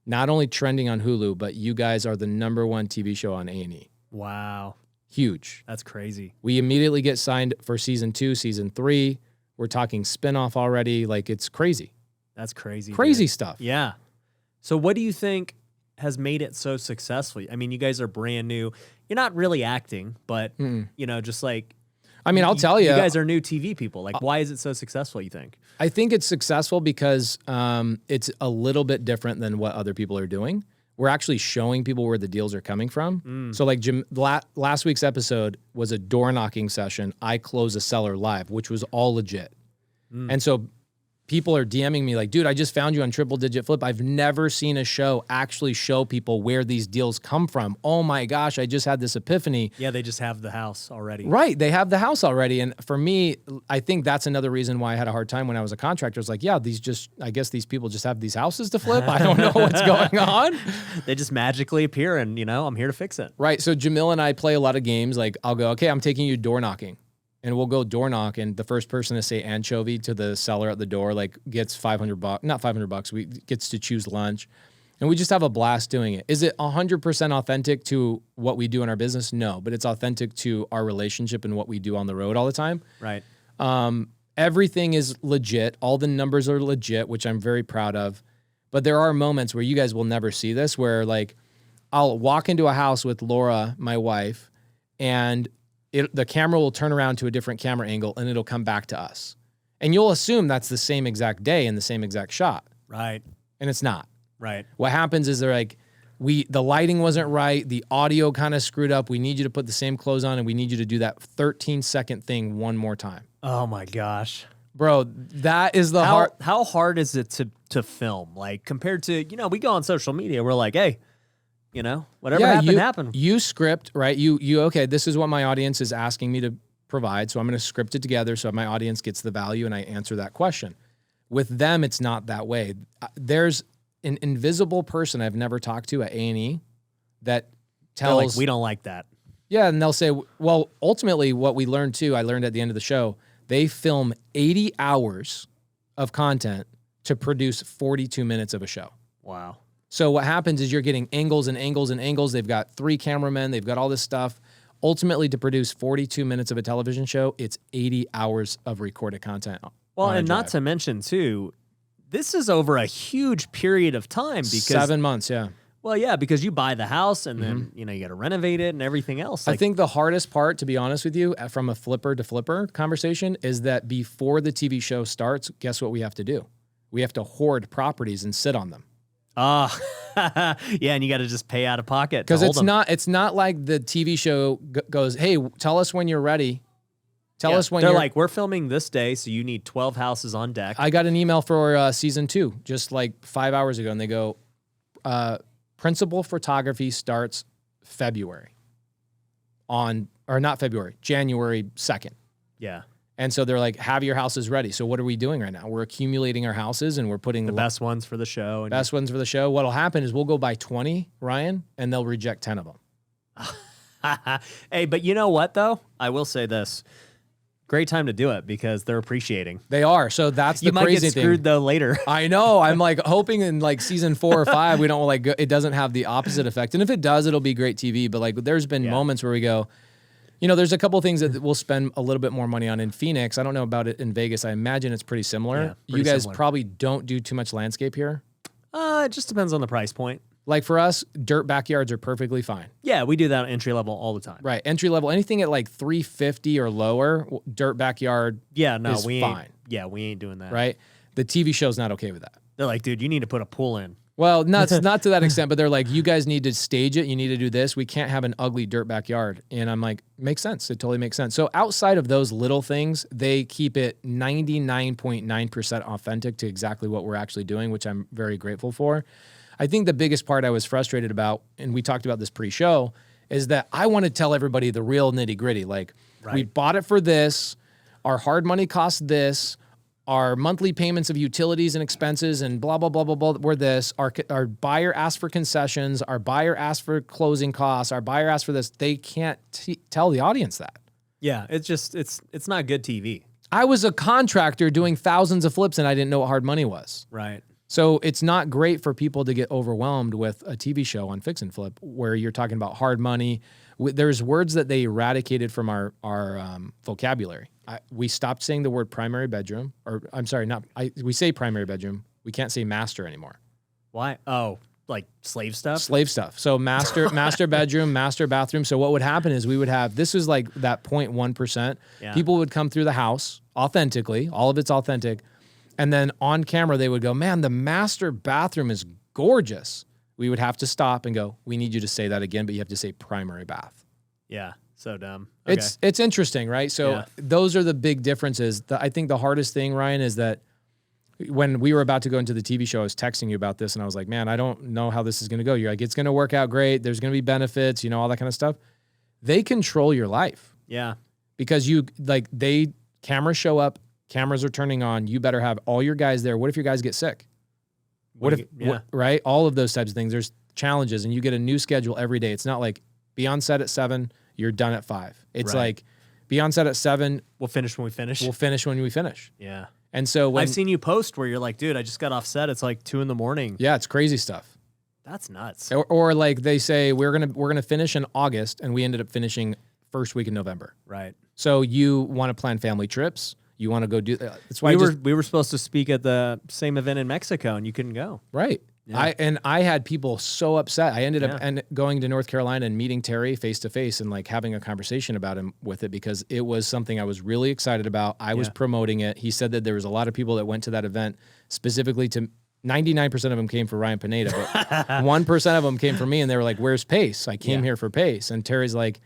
not only trending on Hulu, but you guys are the #1 TV show on A&E. Wow. Huge. That's crazy. We immediately get signed for season 2, season 3. We're talking spinoff already. Like, it's crazy. That's crazy. Crazy dude. stuff. Yeah. So what do you think has made it so successful? I mean, you guys are brand new. You're not really acting, but just like I mean, I'll tell you, you guys are new TV people. Like, why is it so successful? You think? I think it's successful because it's a little bit different than what other people are doing. We're actually showing people where the deals are coming from. So like Jim, last week's episode was a door knocking session. I close a seller live, which was all legit. And so people are DMing me like, dude, I just found you on Triple Digit Flip. I've never seen a show actually show people where these deals come from. Oh my gosh, I just had this epiphany. Yeah, they just have the house already. Right, they have the house already. And for me, I think that's another reason why I had a hard time when I was a contractor. It's like, yeah, I guess these people just have these houses to flip. I don't know what's going on. They just magically appear and, I'm here to fix it. Right, so Jamil and I play a lot of games. Like I'll go, okay, I'm taking you door knocking. And we'll go door knock, and the first person to say anchovy to the seller at the door, like gets $500, not $500, we gets to choose lunch. And we just have a blast doing it. Is it 100% authentic to what we do in our business? No, but it's authentic to our relationship and what we do on the road all the time. Right. Everything is legit. All the numbers are legit, which I'm very proud of. But there are moments where you guys will never see this, where like I'll walk into a house with Laura, my wife, and the camera will turn around to a different camera angle and it'll come back to us. And you'll assume that's the same exact day and the same exact shot. Right. And it's not. Right. What happens is they're like, the lighting wasn't right. The audio kind of screwed up. We need you to put the same clothes on and we need you to do that 13-second thing one more time. Oh my gosh. Bro, that is the hard. How hard is it to film? Like compared to, we go on social media, we're like, hey, whatever happened. You script, right? You okay, this is what my audience is asking me to provide, so I'm going to script it together so my audience gets the value and I answer that question. With them, it's not that way. There's an invisible person I've never talked to at A&E that tells... They're like, we don't like that. Yeah, and they'll say, well, ultimately what we learned too, I learned at the end of the show, they film 80 hours of content to produce 42 minutes of a show. Wow. So what happens is you're getting angles and angles and angles. They've got 3 cameramen. They've got all this stuff. Ultimately, to produce 42 minutes of a television show, it's 80 hours of recorded content. Well, and not to mention, too, this is over a huge period of time. Because 7 months, yeah. Well, yeah, because you buy the house and then, you got to renovate it and everything else. I think the hardest part, to be honest with you, from a flipper to flipper conversation is that before the TV show starts, guess what we have to do? We have to hoard properties and sit on them. Yeah, and you got to just pay out of pocket because it's not like the TV show goes, hey, tell us when you're ready. Tell us when they're like, we're filming this day, so you need 12 houses on deck. I got an email for season 2 just like 5 hours ago, and they go, principal photography starts January 2nd. Yeah. And so they're like, have your houses ready. So what are we doing right now? We're accumulating our houses and we're putting the best ones for the show. Best ones for the show. What'll happen is we'll go buy 20, Ryan, and they'll reject 10 of them. Hey, but you know what though? I will say this. Great time to do it because they're appreciating. They are. So that's the crazy thing. You might get screwed though later. I know. I'm like hoping in like season 4 or 5, we don't like, it doesn't have the opposite effect. And if it does, it'll be great TV. But like there's been moments where we go, there's a couple of things that we'll spend a little bit more money on in Phoenix. I don't know about it in Vegas. I imagine it's pretty similar. Yeah, you guys probably don't do too much landscape here. It just depends on the price point. Like for us, dirt backyards are perfectly fine. Yeah, we do that entry level all the time. Right, entry level, anything at like $350 or lower, dirt backyard. Yeah, no, is fine. Yeah, we ain't doing that. Right, the TV show's not okay with that. They're like, dude, you need to put a pool in. Well, not to that extent, but they're like, you guys need to stage it. You need to do this. We can't have an ugly dirt backyard. And I'm like, makes sense. It totally makes sense. So outside of those little things, they keep it 99.9% authentic to exactly what we're actually doing, which I'm very grateful for. I think the biggest part I was frustrated about, and we talked about this pre-show, is that I want to tell everybody the real nitty gritty. Like, we bought it for this. Our hard money cost this. Our monthly payments of utilities and expenses and blah, blah, blah, blah, blah were this. Our buyer asked for concessions. Our buyer asked for closing costs. Our buyer asked for this. They can't tell the audience that. Yeah, it's not good TV. I was a contractor doing thousands of flips and I didn't know what hard money was. Right. So it's not great for people to get overwhelmed with a TV show on Fix and Flip where you're talking about hard money. There's words that they eradicated from our vocabulary. We stopped saying the word primary bedroom, or I'm sorry, we say primary bedroom. We can't say master anymore. Why? Oh, like slave stuff. Slave stuff. So master bedroom, master bathroom. So what would happen is we would have, this was like that 0.1%. Yeah. People would come through the house authentically. All of it's authentic. And then on camera, they would go, man, the master bathroom is gorgeous. We would have to stop and go, we need you to say that again, but you have to say primary bath. Yeah. So dumb. Okay. It's interesting, right? So Yeah. those are the big differences. I think the hardest thing, Ryan, is that when we were about to go into the TV show, I was texting you about this and I was like, man, I don't know how this is going to go. You're like, it's going to work out great. There's going to be benefits, all that kind of stuff. They control your life Yeah. because cameras show up, cameras are turning on. You better have all your guys there. What if your guys get sick? Right? All of those types of things. There's challenges and you get a new schedule every day. It's not like be on set at 7, you're done at 5. It's like be on set at 7. We'll finish when we finish. We'll finish when we finish. Yeah. And so I've seen you post where you're like, dude, I just got off set. It's like 2 a.m. Yeah, it's crazy stuff. That's nuts. Or like they say we're gonna finish in August, and we ended up finishing first week in November. Right. So you want to plan family trips. You want to go do. That's why we were supposed to speak at the same event in Mexico, and you couldn't go. Right. Yeah. I had people so upset. I ended up Yeah. going to North Carolina and meeting Terry face to face and like having a conversation about him with it because it was something I was really excited about. I was promoting it. He said that there was a lot of people that went to that event specifically to 99% of them came for Ryan Pineda, but 1% of them came for me and they were like, "Where's Pace? I came here for Pace." And Terry's like,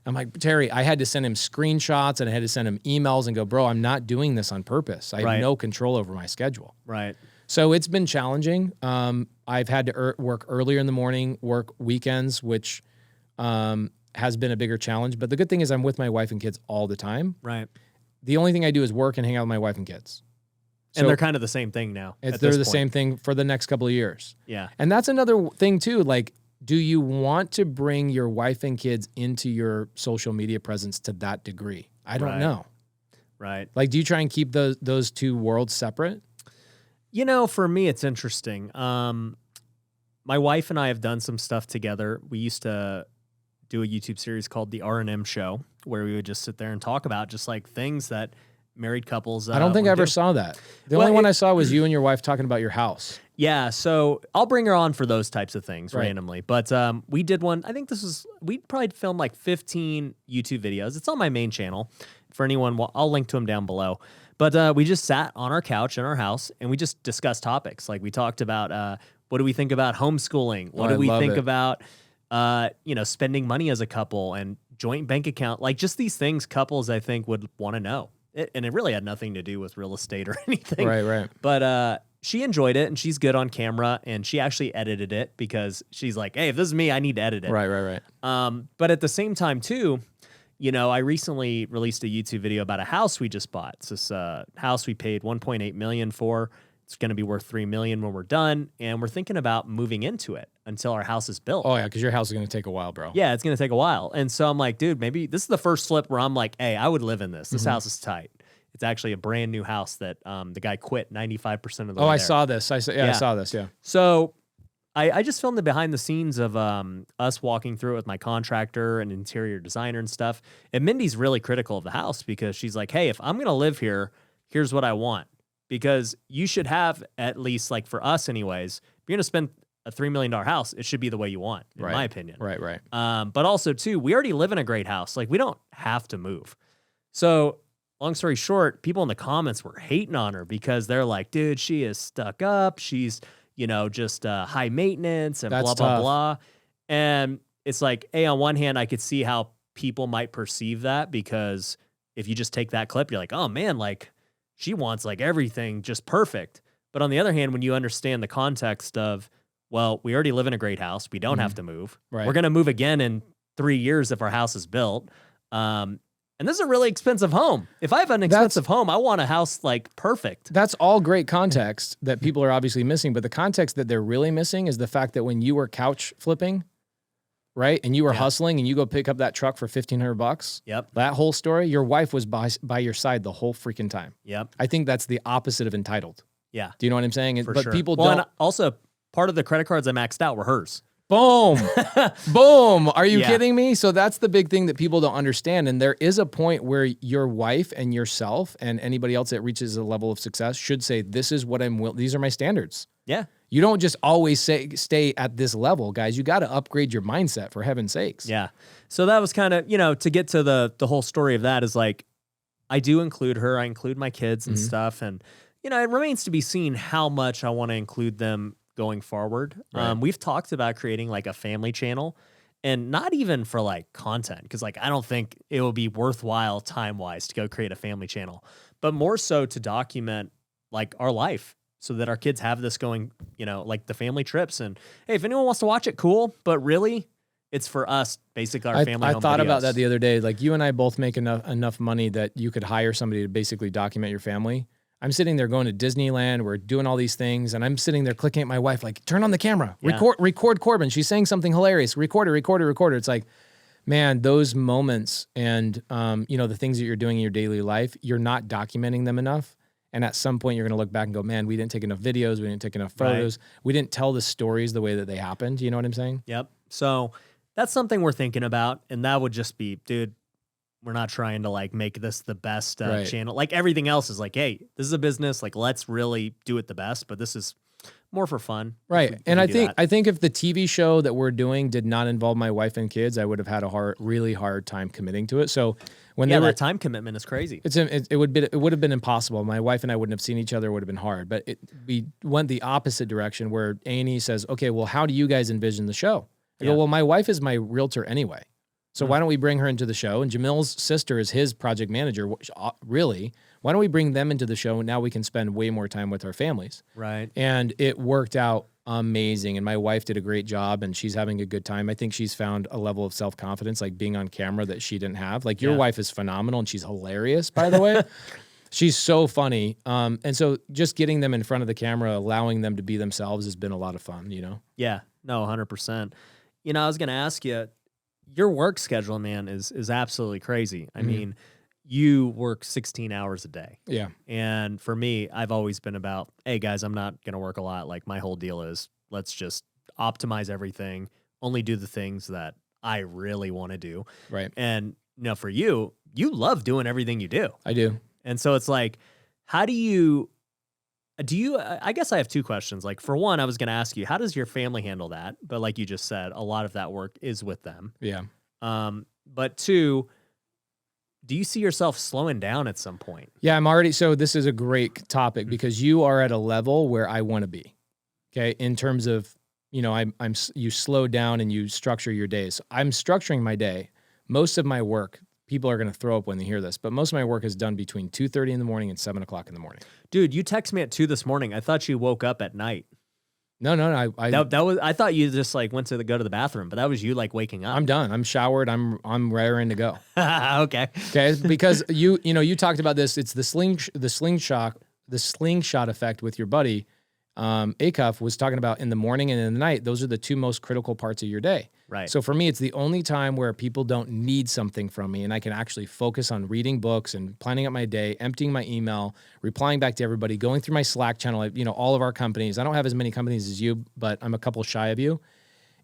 I'm like, Terry, I had to send him screenshots and I had to send him emails and go, "Bro, I'm not doing this on purpose. I have no control over my schedule." Right. So it's been challenging. I've had to work earlier in the morning, work weekends, which has been a bigger challenge. But the good thing is I'm with my wife and kids all the time. Right. The only thing I do is work and hang out with my wife and kids. And they're kind of the same thing now. They're the same thing for the next couple of years. Yeah. And that's another thing too. Like, do you want to bring your wife and kids into your social media presence to that degree? I don't know. Right. Like, do you try and keep those two worlds separate? For me, it's interesting. My wife and I have done some stuff together. We used to do a YouTube series called The R&M Show, where we would just sit there and talk about just like things that married couples. I don't think I ever saw that. The only one I saw was you and your wife talking about your house. Yeah, so I'll bring her on for those types of things randomly. But we did one. I think we probably filmed like 15 YouTube videos. It's on my main channel. For anyone, I'll link to them down below. But we just sat on our couch in our house and we just discussed topics. Like we talked about what do we think about homeschooling? What do we think about spending money as a couple and joint bank account? Like just these things couples I think would want to know. And it really had nothing to do with real estate or anything. Right. But she enjoyed it and she's good on camera and she actually edited it because she's like, hey, if this is me, I need to edit it. Right. But at the same time too, I recently released a YouTube video about a house we just bought. It's this house we paid $1.8 million for. It's going to be worth $3 million when we're done. And we're thinking about moving into it until our house is built. Oh, yeah, because your house is going to take a while, bro. Yeah, it's going to take a while. And so I'm like, dude, maybe this is the first flip where I'm like, hey, I would live in this. This house is tight. It's actually a brand new house that the guy quit 95% of the way I there. saw this. I saw this, yeah. So I just filmed the behind the scenes of us walking through it with my contractor and interior designer and stuff. And Mindy's really critical of the house because she's like, hey, if I'm going to live here, here's what I want. Because you should have, at least like for us anyways, if you're going to spend a $3 million house, it should be the way you want, in my opinion. Right. But also, too, we already live in a great house. Like, we don't have to move. So, long story short, people in the comments were hating on her because they're like, dude, she is stuck up. She's, just high maintenance and That's blah, tough. blah. And it's like, on one hand, I could see how people might perceive that because if you just take that clip, you're like, oh, man, like, she wants like everything just perfect. But on the other hand, when you understand the context of, well, we already live in a great house. We don't have to move. Right. We're going to move again in 3 years if our house is built. And this is a really expensive home. If I have an expensive home, I want a house like perfect. That's all great context that people are obviously missing. But the context that they're really missing is the fact that when you were couch flipping, right, and you were hustling and you go pick up that truck for $1,500, Yep. that whole story, your wife was by your side the whole freaking time. Yep. I think that's the opposite of entitled. Yeah. Do you know what I'm saying? For but sure. people well, don't. And also, part of the credit cards I maxed out were hers. Boom. Boom. Are you Yeah. kidding me? So that's the big thing that people don't understand. And there is a point where your wife and yourself and anybody else that reaches a level of success should say, this is what these are my standards. Yeah. You don't just always stay at this level, guys. You got to upgrade your mindset, for heaven's sakes. Yeah. So that was kind of, to get to the whole story of that is like, I do include her. I include my kids and stuff. And, it remains to be seen how much I want to include them going forward. Right. We've talked about creating like a family channel, and not even for like content, because like I don't think it will be worthwhile time-wise to go create a family channel, but more so to document like our life, so that our kids have this going, like the family trips. And hey, if anyone wants to watch it, cool. But really, it's for us, basically our family. I home thought videos. about that the other day. Like you and I both make enough money that you could hire somebody to basically document your family. I'm sitting there going to Disneyland. We're doing all these ththings, and I'm sitting there clicking at my wife, like, turn on the camera, record Corbin. She's saying something hilarious. Record it. It's like, man, those moments and the things that you're doing in your daily life, you're not documenting them enough. And at some point, you're going to look back and go, man, we didn't take enough videos. We didn't take enough photos. Right. We didn't tell the stories the way that they happened. You know what I'm saying? Yep. So that's something we're thinking about. And that would just be, dude, we're not trying to like make this the best channel. Like everything else is like, hey, this is a business. Like, let's really do it the best. But this is more for fun. Right. And I think if the TV show that we're doing did not involve my wife and kids, I would have had a really hard time committing to it. So when that time commitment is crazy. It would have been impossible. My wife and I wouldn't have seen each other. It would have been hard. But we went the opposite direction, where A&E says, okay, well, how do you guys envision the show? I go, well, my wife is my realtor anyway. So why don't we bring her into the show? And Jamil's sister is his project manager. Really, why don't we bring them into the show? And now we can spend way more time with our families. Right. And it worked out amazing. And my wife did a great job, and she's having a good time. I think she's found a level of self-confidence, like being on camera, that she didn't have. Like your wife is phenomenal, and she's hilarious, by the way. She's so funny. And so just getting them in front of the camera, allowing them to be themselves, has been a lot of fun, Yeah, no, 100%. I was going to ask you, your work schedule, man, is absolutely crazy. I mean, you work 16 hours a day. Yeah. And for me, I've always been about, hey guys, I'm not going to work a lot. Like my whole deal is, let's just optimize everything, only do the things that I really want to do. Right. And for you love doing everything you do. I do. And so it's like, how do you, I guess I have two questions. Like for one, I was going to ask you, how does your family handle that? But like you just said, a lot of that work is with them. Yeah. But two, do you see yourself slowing down at some point? Yeah, so this is a great topic, because you are at a level where I want to be. Okay. In terms of, you slow down and you structure your days. I'm structuring my day. Most of my work, people are going to throw up when they hear this, but most of my work is done between 2:30 in the morning and 7 o'clock in the morning. Dude, you text me at 2 this morning. I thought you woke up at night. No. I thought you just like went to go to the bathroom, but that was you like waking up. I'm done. I'm showered. I'm raring to go. Okay. Okay. Because you talked about this. It's the slingshot effect with your buddy. Acuff was talking about in the morning and in the night. Those are the two most critical parts of your day. Right. So for me, it's the only time where people don't need something from me, and I can actually focus on reading books and planning out my day, emptying my email, replying back to everybody, going through my Slack channel, all of our companies. I don't have as many companies as you, but I'm a couple shy of you.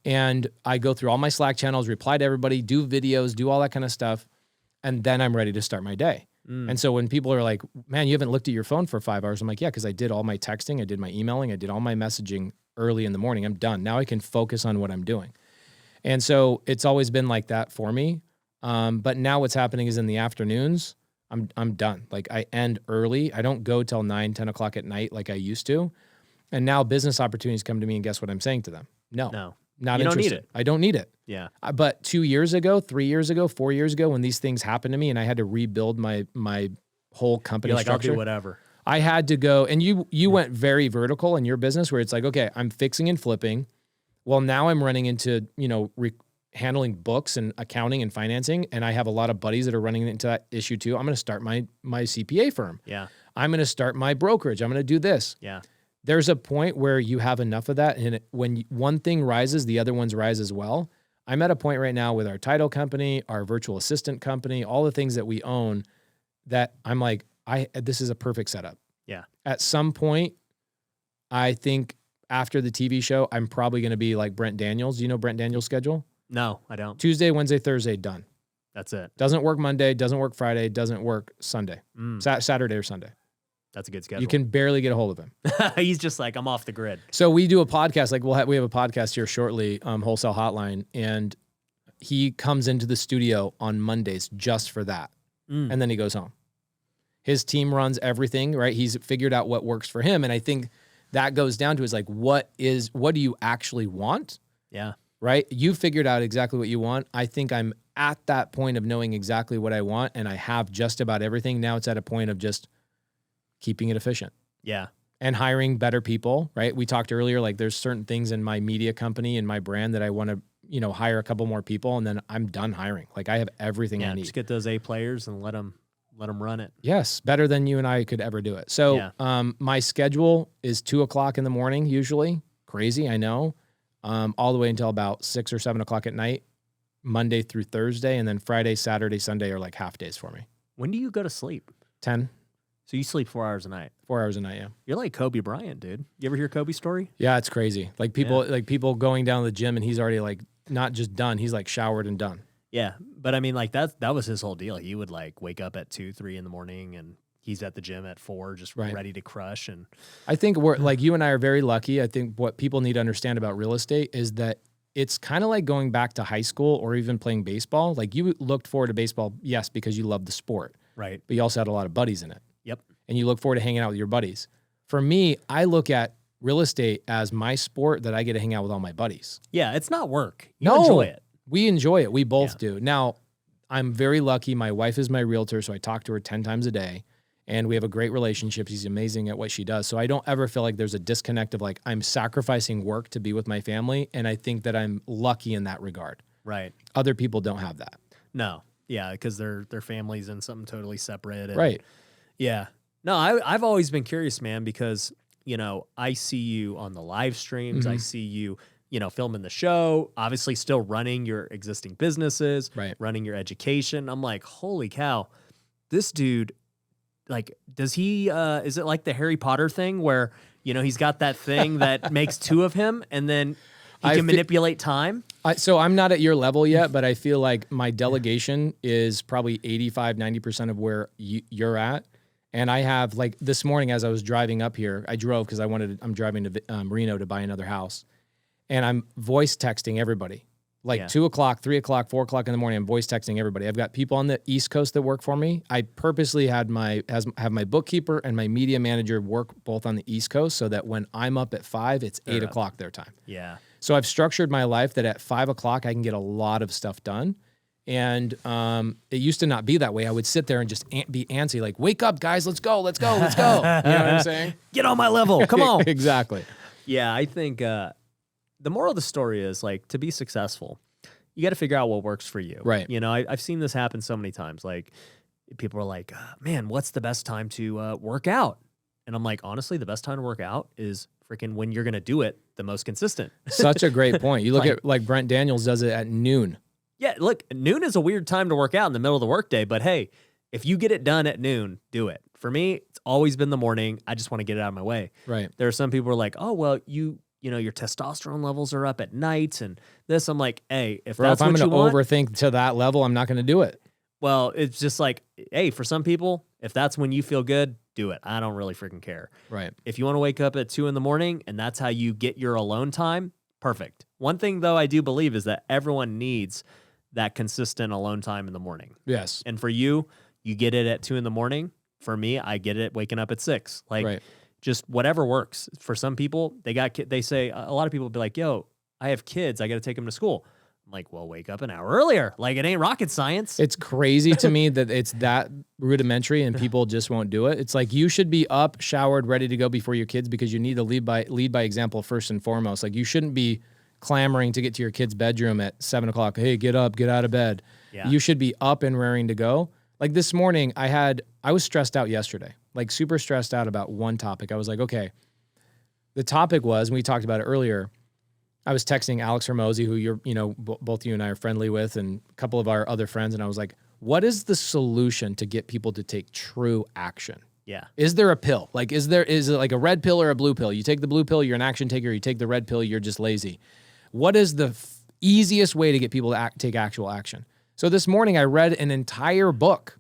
And I go through all my Slack channels, reply to everybody, do videos, do all that kind of stuff. And then I'm ready to start my day. And so when people are like, man, you haven't looked at your phone for 5 hours. I'm like, yeah, because I did all my texting, I did my emailing, I did all my messaging early in the morning. I'm done. Now I can focus on what I'm doing. And so it's always been like that for me. But now what's happening is in the afternoons, I'm done. Like I end early. I don't go till 9, 10 o'clock at night like I used to. And now business opportunities come to me, and guess what I'm saying to them? No, not you interested. Don't need it. I don't need it. Yeah. But 2 years ago, 3 years ago, 4 years ago, when these things happened to me and I had to rebuild my whole company You're like, structure, I'll do whatever. I had to go, and you went very vertical in your business, where it's like, okay, I'm fixing and flipping. Well, now I'm running into, handling books and accounting and financing. And I have a lot of buddies that are running into that issue too. I'm going to start my CPA firm. Yeah. I'm going to start my brokerage. I'm going to do this. Yeah. There's a point where you have enough of that. And when one thing rises, the other ones rise as well. I'm at a point right now with our title company, our virtual assistant company, all the things that we own, that I'm like, this is a perfect setup. Yeah. At some point, I think after the TV show, I'm probably going to be like Brent Daniels. Do you know Brent Daniels' schedule? No, I don't. Tuesday, Wednesday, Thursday, done. That's it. Doesn't work Monday, doesn't work Friday, doesn't work Sunday, Saturday or Sunday. That's a good schedule. You can barely get a hold of him. He's just like, I'm off the grid. So we do a podcast, like we have a podcast here shortly, Wholesale Hotline, and he comes into the studio on Mondays just for that. And then he goes home. His team runs everything, right? He's figured out what works for him. And I think that goes down to is like, what do you actually want? Yeah. Right? You figured out exactly what you want. I think I'm at that point of knowing exactly what I want, and I have just about everything. Now it's at a point of just keeping it efficient. Yeah. And hiring better people, right? We talked earlier, like there's certain things in my media company and my brand that I want to, hire a couple more people, and then I'm done hiring. Like I have everything I need. Just get those A players and let them run it. Yes, better than you and I could ever do it. So my schedule is 2:00 in the morning usually. Crazy, I know. All the way until about 6 or 7 o'clock at night, Monday through Thursday, and then Friday, Saturday, Sunday are like half days for me. When do you go to sleep? 10. So you sleep 4 hours a night. 4 hours a night, yeah. You're like Kobe Bryant, dude. You ever hear Kobe's story? Yeah, it's crazy. Like people going down to the gym and he's already like not just done, he's like showered and done. Yeah, but I mean, like that was his whole deal. He would like wake up at 2, 3 in the morning, and he's at the gym at 4, just ready to crush. And I think we're like, you and I are very lucky. I think what people need to understand about real estate is that it's kind of like going back to high school or even playing baseball. Like you looked forward to baseball, yes, because you loved the sport, right? But you also had a lot of buddies in it. Yep. And you look forward to hanging out with your buddies. For me, I look at real estate as my sport that I get to hang out with all my buddies. Yeah, it's not work. You enjoy it. We enjoy it. We both do. Now, I'm very lucky. My wife is my realtor, so I talk to her 10 times a day, and we have a great relationship. She's amazing at what she does. So I don't ever feel like there's a disconnect of like I'm sacrificing work to be with my family, and I think that I'm lucky in that regard. Right. Other people don't have that. No. Yeah, because their family's in something totally separate. And, right. Yeah. No, I've always been curious, man, because, I see you on the live streams. I see you, filming the show, obviously still running your existing businesses, running your education. I'm like, holy cow, this dude, like, does he, is it like the Harry Potter thing where, he's got that thing that makes 2 of him and then he can manipulate time? So I'm not at your level yet, but I feel like my delegation is probably 85, 90% of where you're at. And I have, like, this morning as I was driving up here, I drove because I'm driving to Reno to buy another house. And I'm voice texting everybody. Like 2 o'clock, 3 o'clock, 4 o'clock in the morning, I'm voice texting everybody. I've got people on the East Coast that work for me. I purposely have my bookkeeper and my media manager work both on the East Coast so that when I'm up at 5, it's 8 o'clock their time. Yeah. So I've structured my life that at 5 o'clock I can get a lot of stuff done. And it used to not be that way. I would sit there and just be antsy, like, wake up, guys, let's go. You know what I'm saying? Get on my level. Come on. Exactly. Yeah, I think the moral of the story is, like, to be successful, you got to figure out what works for you. Right. I've seen this happen so many times. Like, people are like, man, what's the best time to work out? And I'm like, honestly, the best time to work out is freaking when you're going to do it the most consistent. Such a great point. You look at, like, Brent Daniels does it at noon. Yeah, look, noon is a weird time to work out in the middle of the workday, but hey, if you get it done at noon, do it. For me, it's always been the morning. I just want to get it out of my way. Right. There are some people who are like, oh, well, your testosterone levels are up at night and this. I'm like, hey, if I'm going to overthink to that level, I'm not going to do it. Well, it's just like, hey, for some people, if that's when you feel good, do it. I don't really freaking care. Right. If you want to wake up at 2 a.m. and that's how you get your alone time, perfect. One thing, though, I do believe is that everyone needs that consistent alone time in the morning. Yes. And for you, you get it at 2 a.m. For me, I get it waking up at 6. Like, just whatever works. For some people, they say, a lot of people will be like, yo, I have kids. I got to take them to school. I'm like, well, wake up an hour earlier. Like, it ain't rocket science. It's crazy to me that it's that rudimentary and people just won't do it. It's like you should be up, showered, ready to go before your kids because you need to lead by example first and foremost. Like, you shouldn't be clamoring to get to your kid's bedroom at 7 o'clock. Hey, get up, get out of bed. Yeah. You should be up and raring to go. Like this morning, I was stressed out yesterday, like super stressed out about one topic. I was like, okay, the topic was, and we talked about it earlier, I was texting Alex Hermosi, who both you and I are friendly with, and a couple of our other friends. And I was like, what is the solution to get people to take true action? Yeah. Is there a pill? Like, is it like a red pill or a blue pill? You take the blue pill, you're an action taker. You take the red pill, you're just lazy. What is the easiest way to get people to take actual action? So this morning I read an entire book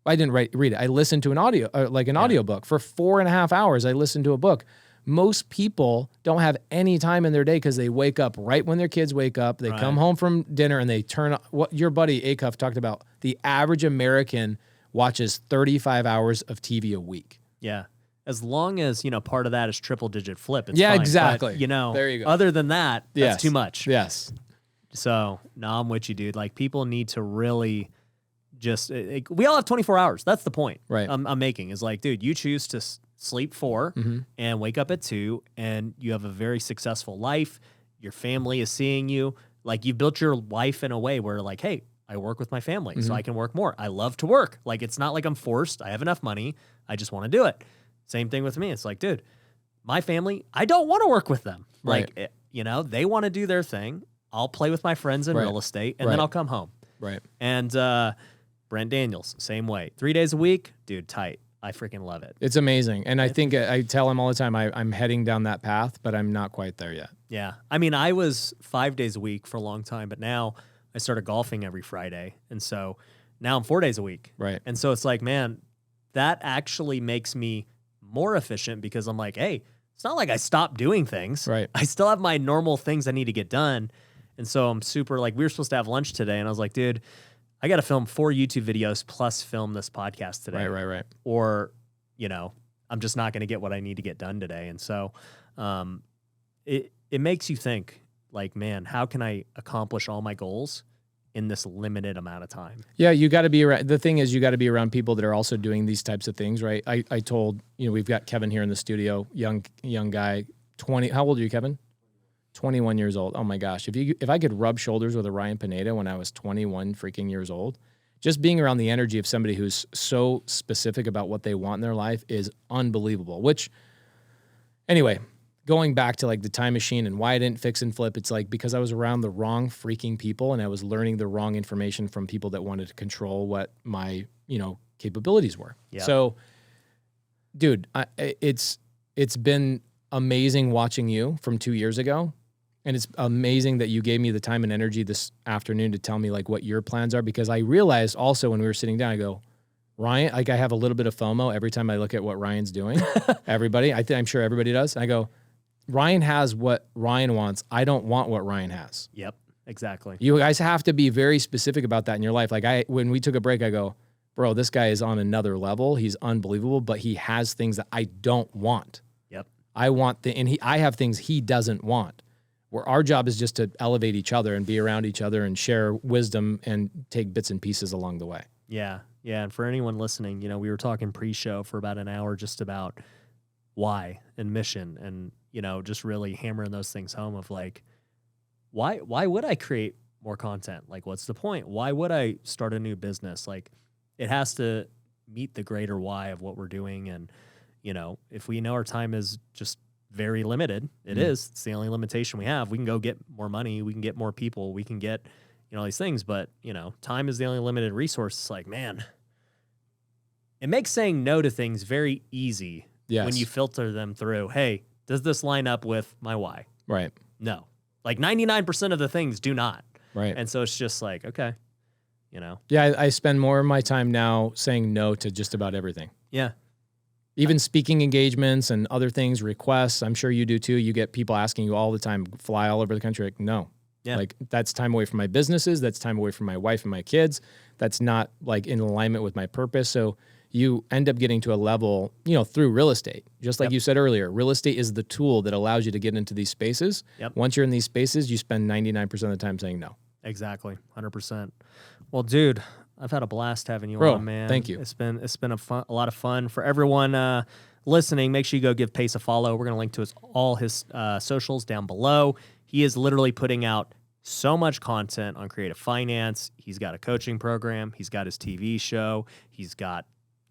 I didn't read it. I listened to an audio, audiobook for 4.5 hours. I listened to a book. Most people don't have any time in their day because they wake up right when their kids wake up. They come home from dinner and they turn on what your buddy Acuff talked about. The average American watches 35 hours of TV a week. Yeah. As long as, part of that is triple digit flip. It's yeah, fine. exactly. But, there you go. Other than that, yes. that's too much. Yes. So, no, I'm with you, dude. Like, people need to really we all have 24 hours. That's the point I'm making is like, dude, you choose to sleep 4 and wake up at 2, and you have a very successful life. Your family is seeing you. Like, you've built your life in a way where, like, hey, I work with my family, so I can work more. I love to work. Like, it's not like I'm forced. I have enough money. I just want to do it. Same thing with me. It's like, dude, my family, I don't want to work with them. Right. Like, they want to do their thing. I'll play with my friends in real estate, and then I'll come home. Right. And Brent Daniels, same way. 3 days a week, dude, tight. I freaking love it. It's amazing. And I think I tell him all the time, I'm heading down that path, but I'm not quite there yet. Yeah. I mean, I was 5 days a week for a long time, but now I started golfing every Friday. And so now I'm 4 days a week. Right. And so it's like, man, that actually makes me more efficient because I'm like, hey, it's not like I stopped doing things. Right. I still have my normal things I need to get done. And so I'm super, like, we were supposed to have lunch today, and I was like, dude, I got to film 4 YouTube videos plus film this podcast today. Right. Or, I'm just not going to get what I need to get done today. And so it makes you think, like, man, how can I accomplish all my goals in this limited amount of time? Yeah, you got to be around. The thing is, you got to be around people that are also doing these types of things, right? I told, we've got Kevin here in the studio, young guy, 20. How old are you, Kevin? 21 years old. Oh my gosh. If I could rub shoulders with a Ryan Pineda when I was 21 freaking years old, just being around the energy of somebody who's so specific about what they want in their life is unbelievable. Which, anyway, going back to like the time machine and why I didn't fix and flip, it's like because I was around the wrong freaking people and I was learning the wrong information from people that wanted to control what my, capabilities were. Yeah. So, dude, it's been amazing watching you from 2 years ago. And it's amazing that you gave me the time and energy this afternoon to tell me like what your plans are, because I realized also when we were sitting down, I go, Ryan, like I have a little bit of FOMO every time I look at what Ryan's doing. Everybody, I'm sure everybody does. I go, Ryan has what Ryan wants. I don't want what Ryan has. Yep, exactly. You guys have to be very specific about that in your life. Like when we took a break, I go, bro, this guy is on another level. He's unbelievable, but he has things that I don't want. Yep. I have things he doesn't want. Where our job is just to elevate each other and be around each other and share wisdom and take bits and pieces along the way. Yeah. Yeah. And for anyone listening, we were talking pre-show for about an hour just about why and mission and, just really hammering those things home of like, why would I create more content? Like, what's the point? Why would I start a new business? Like, it has to meet the greater why of what we're doing. And, if we know our time is just very limited, it's the only limitation we have. We can go get more money. We can get more people. We can get, all these things. But, time is the only limited resource. It's like, man, it makes saying no to things very easy when you filter them through. Hey, does this line up with my why? Right. No. Like 99% of the things do not. Right. And so it's just like, okay, Yeah, I spend more of my time now saying no to just about everything. Yeah. Even speaking engagements and other things, requests, I'm sure you do too. You get people asking you all the time, fly all over the country. Like, no. Yeah. Like, that's time away from my businesses. That's time away from my wife and my kids. That's not like in alignment with my purpose. So you end up getting to a level, through real estate. Just like you said earlier, real estate is the tool that allows you to get into these spaces. Yep. Once you're in these spaces, you spend 99% of the time saying no. Exactly. 100%. Well, dude, I've had a blast having you Bro, on, man. thank you. It's been a lot of fun for everyone listening. Make sure you go give Pace a follow. We're going to link to all his socials down below. He is literally putting out so much content on creative finance. He's got a coaching program. He's got his TV show. He's got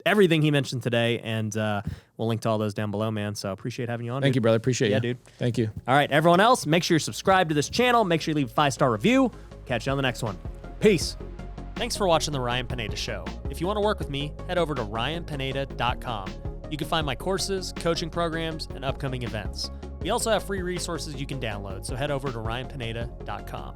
everything he mentioned today, and we'll link to all those down below, man. So appreciate having you on. Thank you, brother. Appreciate you. Yeah, dude. Thank you. All right, everyone else, make sure you're subscribed to this channel. Make sure you leave a 5-star review. Catch you on the next one. Peace. Thanks for watching The Ryan Pineda Show. If you want to work with me, head over to ryanpineda.com. You can find my courses, coaching programs, and upcoming events. We also have free resources you can download, so head over to ryanpineda.com.